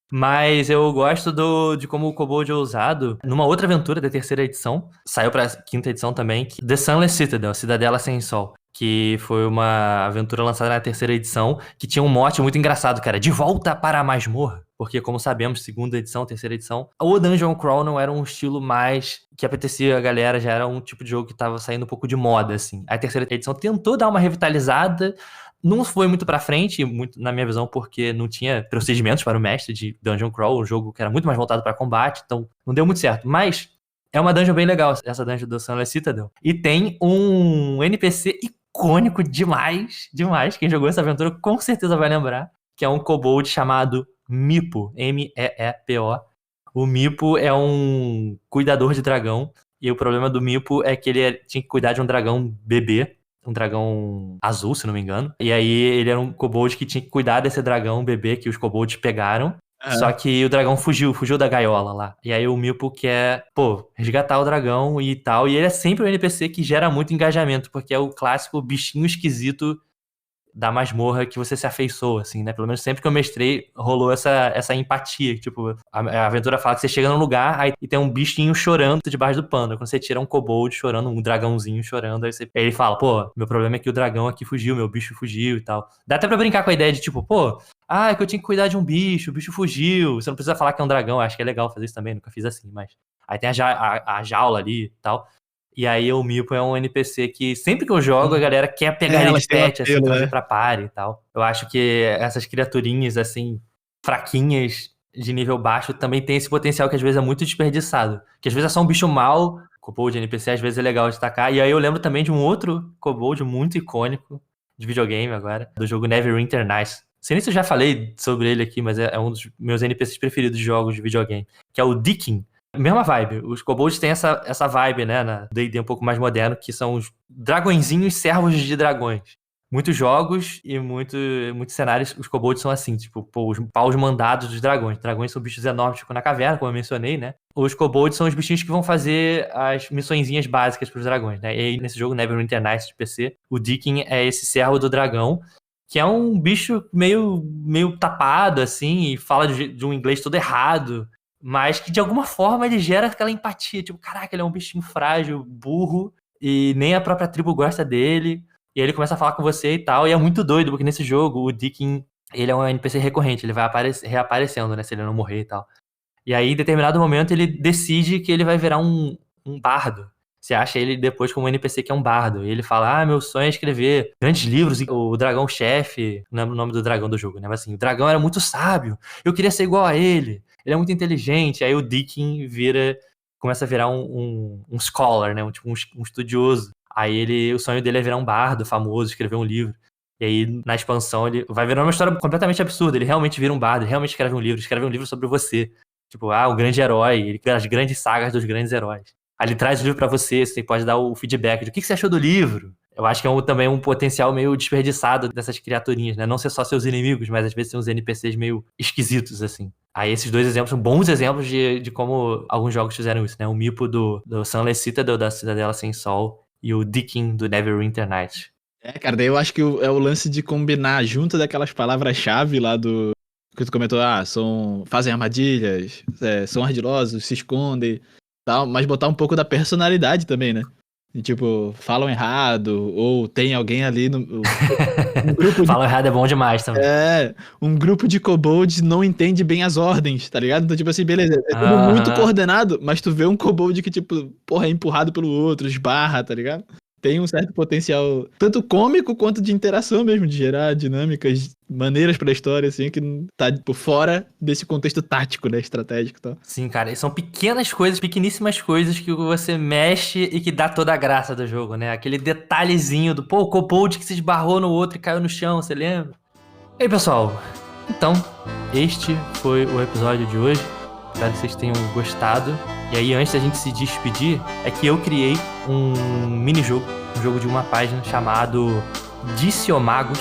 Mas eu gosto de como o kobold é usado numa outra aventura da terceira edição. Saiu pra quinta edição também. The Sunless Citadel, Cidadela Sem Sol. Que foi uma aventura lançada na terceira edição, que tinha um mote muito engraçado, cara. De volta para a masmorra. porque como sabemos, segunda edição, terceira edição, o Dungeon Crawl não era um estilo mais que apetecia a galera, já era um tipo de jogo que tava saindo um pouco de moda, assim. A terceira edição tentou dar uma revitalizada, não foi muito pra frente, muito, na minha visão, porque não tinha procedimentos para o mestre de Dungeon Crawl, um jogo que era muito mais voltado pra combate, então não deu muito certo. Mas é uma dungeon bem legal, essa dungeon do Sunless Citadel. E tem um NPC icônico demais, demais. Quem jogou essa aventura com certeza vai lembrar, que é um kobold chamado Meepo, M-E-E-P-O. O Meepo é um cuidador de dragão, e o problema do Meepo é que ele tinha que cuidar de um dragão bebê, um dragão azul, se não me engano. E aí ele era um kobold que tinha que cuidar desse dragão bebê que os kobolds pegaram. Só que o dragão fugiu da gaiola lá. E aí o Meepo quer, resgatar o dragão e tal. E ele é sempre um NPC que gera muito engajamento, porque é o clássico bichinho esquisito da masmorra que você se afeiçoa, assim, né? Pelo menos sempre que eu mestrei, rolou essa empatia. Tipo, a aventura fala que você chega num lugar aí, e tem um bichinho chorando debaixo do pano. Quando você tira um kobold chorando, um dragãozinho chorando, aí ele fala, meu problema é que o dragão aqui fugiu, meu bicho fugiu e tal. Dá até pra brincar com a ideia de, tipo, é que eu tinha que cuidar de um bicho, o bicho fugiu. Você não precisa falar que é um dragão, acho que é legal fazer isso também, nunca fiz assim, mas... Aí tem a jaula ali e tal. E aí o Meepo é um NPC que sempre que eu jogo, a galera quer pegar ele de pet, assim, trazer pra party e tal. Eu acho que essas criaturinhas, assim, fraquinhas, de nível baixo, também tem esse potencial que às vezes é muito desperdiçado. Que às vezes é só um bicho mau, kobold NPC, às vezes é legal destacar. E aí eu lembro também de um outro kobold muito icônico, de videogame agora, do jogo Neverwinter Nights. Não sei nem se eu já falei sobre ele aqui, mas é um dos meus NPCs preferidos de jogos de videogame, que é o Deakin. Mesma vibe. Os kobolds têm essa vibe, né, na D&D um pouco mais moderno, que são os dragõezinhos servos de dragões. Muitos jogos e muitos cenários, os kobolds são assim, tipo, os paus mandados dos dragões. Dragões são bichos enormes que ficam na caverna, como eu mencionei, né? Os kobolds são os bichinhos que vão fazer as missõezinhas básicas pros dragões, né? E aí, nesse jogo Neverwinter Nights de PC, o Deakin é esse servo do dragão, que é um bicho meio tapado, assim, e fala de um inglês todo errado, mas que de alguma forma ele gera aquela empatia, tipo, caraca, ele é um bichinho frágil, burro, e nem a própria tribo gosta dele, e aí ele começa a falar com você e tal, e é muito doido, porque nesse jogo o Deakin, ele é um NPC recorrente, ele vai reaparecendo, né, se ele não morrer e tal. E aí, em determinado momento, ele decide que ele vai virar um bardo. Você acha ele depois como um NPC que é um bardo. E ele fala, meu sonho é escrever grandes livros. O dragão-chefe, não lembro o nome do dragão do jogo, né? Mas assim, o dragão era muito sábio. Eu queria ser igual a ele. Ele é muito inteligente. Aí o Deakin começa a virar um scholar, né? Um estudioso. Aí o sonho dele é virar um bardo famoso, escrever um livro. E aí, na expansão, ele vai virando uma história completamente absurda. Ele realmente vira um bardo, ele realmente escreve um livro sobre você. Tipo, o grande herói, as grandes sagas dos grandes heróis. Aí ele traz o livro pra você pode dar o feedback de o que você achou do livro. Eu acho que é também um potencial meio desperdiçado dessas criaturinhas, né? Não ser só seus inimigos, mas às vezes ser uns NPCs meio esquisitos, assim. Aí esses dois exemplos são bons exemplos de como alguns jogos fizeram isso, né? O Meepo do Sunless Citadel, da Cidadela Sem Sol, e o Deakin do Neverwinter Nights. Cara, daí eu acho que é o lance de combinar junto daquelas palavras-chave lá do... que tu comentou, fazem armadilhas, são ardilosos, se escondem, tal, mas botar um pouco da personalidade também, né? E, tipo, falam errado, ou tem alguém ali no... um grupo de... Falam errado é bom demais também. Um grupo de kobolds não entende bem as ordens, tá ligado? Então, tipo assim, beleza, é tudo muito coordenado, mas tu vê um kobold que, tipo, é empurrado pelo outro, esbarra, tá ligado? Tem um certo potencial, tanto cômico quanto de interação mesmo, de gerar dinâmicas, maneiras pra história, assim, que tá por fora desse contexto tático, né, estratégico e tal. Sim, cara, e são pequenas coisas, pequeníssimas coisas que você mexe e que dá toda a graça do jogo, né? Aquele detalhezinho do, o kobold que se esbarrou no outro e caiu no chão, você lembra? E aí, pessoal, então, este foi o episódio de hoje. Espero que vocês tenham gostado. E aí, antes da gente se despedir, é que eu criei um mini-jogo, um jogo de uma página chamado Diciomagos,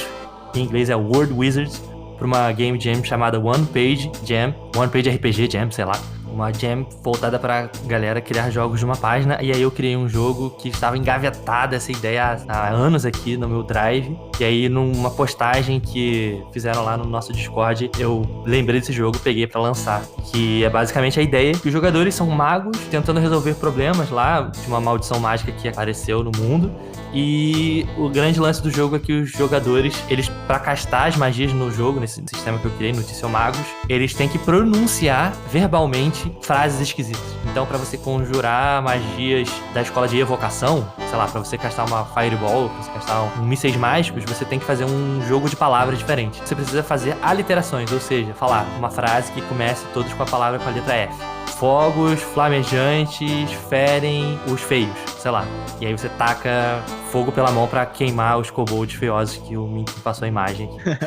em inglês é Word Wizards, para uma game jam chamada One Page Jam, One Page RPG Jam, sei lá. uma jam voltada pra galera criar jogos de uma página, e aí eu criei um jogo que estava engavetada essa ideia há anos aqui no meu Drive, e aí numa postagem que fizeram lá no nosso Discord, eu lembrei desse jogo, peguei pra lançar, que é basicamente a ideia que os jogadores são magos tentando resolver problemas lá de uma maldição mágica que apareceu no mundo, e o grande lance do jogo é que os jogadores, eles, pra castar as magias no jogo, nesse sistema que eu criei, Notícia Magos, eles têm que pronunciar verbalmente frases esquisitas. Então, pra você conjurar magias da escola de evocação, sei lá, pra você castar uma Fireball, pra você castar mísseis mágicos, você tem que fazer um jogo de palavras diferente. Você precisa fazer aliterações, ou seja, falar uma frase que comece todos com a palavra com a letra F. Fogos flamejantes ferem os feios, sei lá. E aí você taca fogo pela mão pra queimar os kobolds feiosos que o Mink passou a imagem aqui.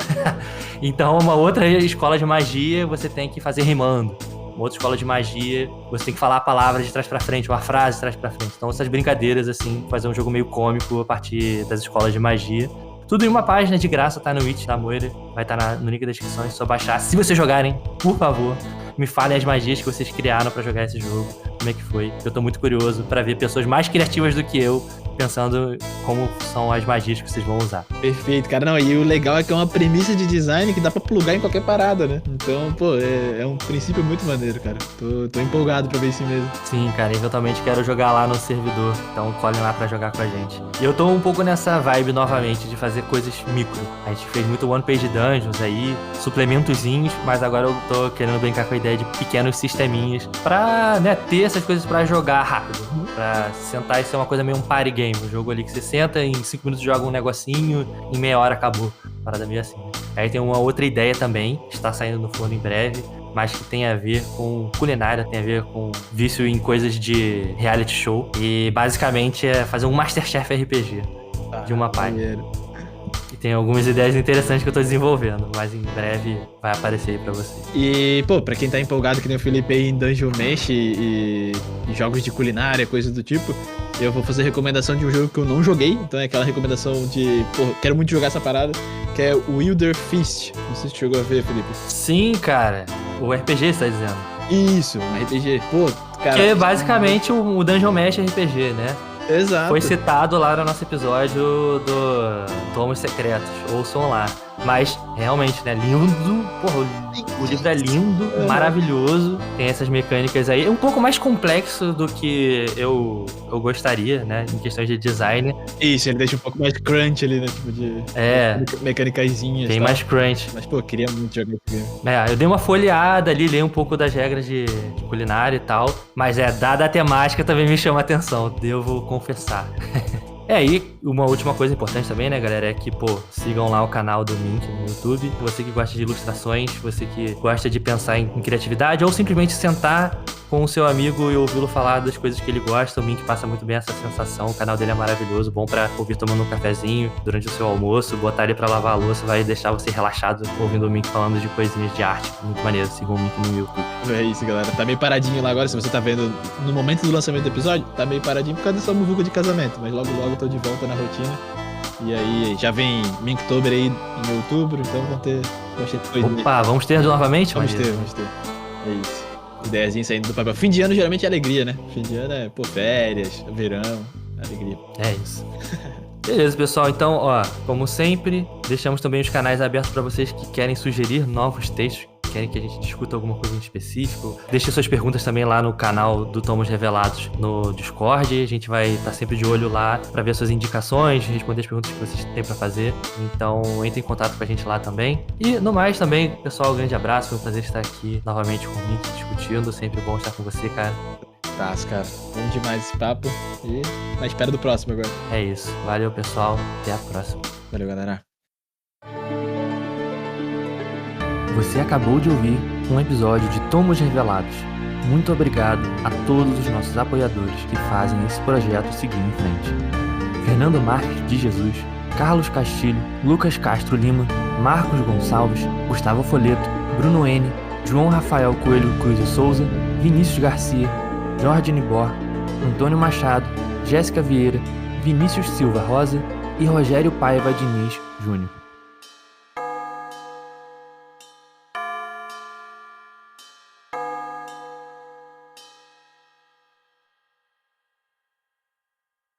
Então, uma outra escola de magia, você tem que fazer rimando. Uma outra escola de magia, você tem que falar a palavra de trás pra frente, uma frase de trás pra frente. Então, essas brincadeiras, assim, fazer um jogo meio cômico a partir das escolas de magia. Tudo em uma página de graça, tá no Itch da Moira. Vai estar no link da descrição, é só baixar. Se vocês jogarem, por favor, me falem as magias que vocês criaram pra jogar esse jogo. Como é que foi? Eu tô muito curioso pra ver pessoas mais criativas do que eu pensando como são as magias que vocês vão usar. Perfeito, cara. Não, e o legal é que é uma premissa de design que dá pra plugar em qualquer parada, né? Então, pô, é um princípio muito maneiro, cara. Tô empolgado pra ver isso mesmo. Sim, cara, eventualmente quero jogar lá no servidor. Então colhem lá pra jogar com a gente. E eu tô um pouco nessa vibe novamente de fazer coisas micro. A gente fez muito One Page Dungeons aí, suplementozinhos, mas agora eu tô querendo brincar com a ideia de pequenos sisteminhas pra, né, ter essas coisas pra jogar rápido. Pra sentar e ser uma coisa meio um party game. Um jogo ali que você senta, em 5 minutos joga um negocinho, em meia hora acabou. Parada meio assim. Aí tem uma outra ideia também, está saindo no forno em breve, mas que tem a ver com culinária, tem a ver com vício em coisas de reality show. E basicamente é fazer um Masterchef RPG de uma página. E tem algumas ideias interessantes que eu tô desenvolvendo, mas em breve vai aparecer aí pra você. E, pô, pra quem tá empolgado que nem o Felipe aí em Dungeon Mesh e jogos de culinária, coisa do tipo, eu vou fazer recomendação de um jogo que eu não joguei, então é aquela recomendação de, pô, quero muito jogar essa parada, que é o Wilder Feast. Não sei se você chegou a ver, Felipe. Sim, cara. O RPG, você tá dizendo? Isso, um RPG. Pô, cara... Que é basicamente o Dungeon Mesh RPG, né? Exato. Foi citado lá no nosso episódio do Tomos Secretos. Ouçam lá. Mas, realmente, né? Lindo. Porra, o livro é lindo, maravilhoso. Tem essas mecânicas aí. É um pouco mais complexo do que eu gostaria, né? Em questões de design. Isso, ele deixa um pouco mais crunch ali, né? Tipo de... mecânicazinhas. Tem mais crunch. Mas, pô, eu queria muito jogar esse game. Eu dei uma folheada ali, li um pouco das regras de culinária e tal. Mas, dada a temática, também me chama a atenção. Devo confessar. E uma última coisa importante também, né, galera, é que, pô, sigam lá o canal do Mink no YouTube. Você que gosta de ilustrações, você que gosta de pensar em criatividade, ou simplesmente sentar com o seu amigo e ouvi-lo falar das coisas que ele gosta. O Mink passa muito bem essa sensação. O canal dele é maravilhoso, bom pra ouvir tomando um cafezinho durante o seu almoço, botar ele pra lavar a louça, vai deixar você relaxado ouvindo o Mink falando de coisinhas de arte. Muito maneiro, sigam o Mink no YouTube. É isso, galera. Tá meio paradinho lá agora, se você tá vendo no momento do lançamento do episódio, tá meio paradinho por causa dessa muvuca de casamento, mas logo eu tô de volta na rotina. E aí, já vem Minktober aí em outubro, então vamos ter coisa. Opa, vamos ter novamente? Vamos ter. É isso. Ideiazinha saindo do papel. Fim de ano geralmente é alegria, né? Fim de ano é, pô, férias, verão, alegria. É isso. Beleza, pessoal. Então, ó, como sempre, deixamos também os canais abertos para vocês que querem sugerir novos textos, querem que a gente discuta alguma coisa em específico. Deixe suas perguntas também lá no canal do Tomos Revelados no Discord. A gente vai estar sempre de olho lá para ver suas indicações, responder as perguntas que vocês têm para fazer. Então, entre em contato com a gente lá também. E, no mais, também, pessoal, um grande abraço. Foi um prazer estar aqui novamente com o Mink discutindo. Sempre bom estar com você, cara. Cara. Bom demais esse papo. E na espera do próximo agora. É isso. Valeu, pessoal. Até a próxima. Valeu, galera. Você acabou de ouvir um episódio de Tomos Revelados. Muito obrigado a todos os nossos apoiadores que fazem esse projeto seguir em frente. Fernando Marques de Jesus, Carlos Castilho, Lucas Castro Lima, Marcos Gonçalves, Gustavo Folleto, Bruno N, João Rafael Coelho Cruz e Souza, Vinícius Garcia, Jorge Nibor, Antônio Machado, Jéssica Vieira, Vinícius Silva Rosa e Rogério Paiva Diniz Júnior.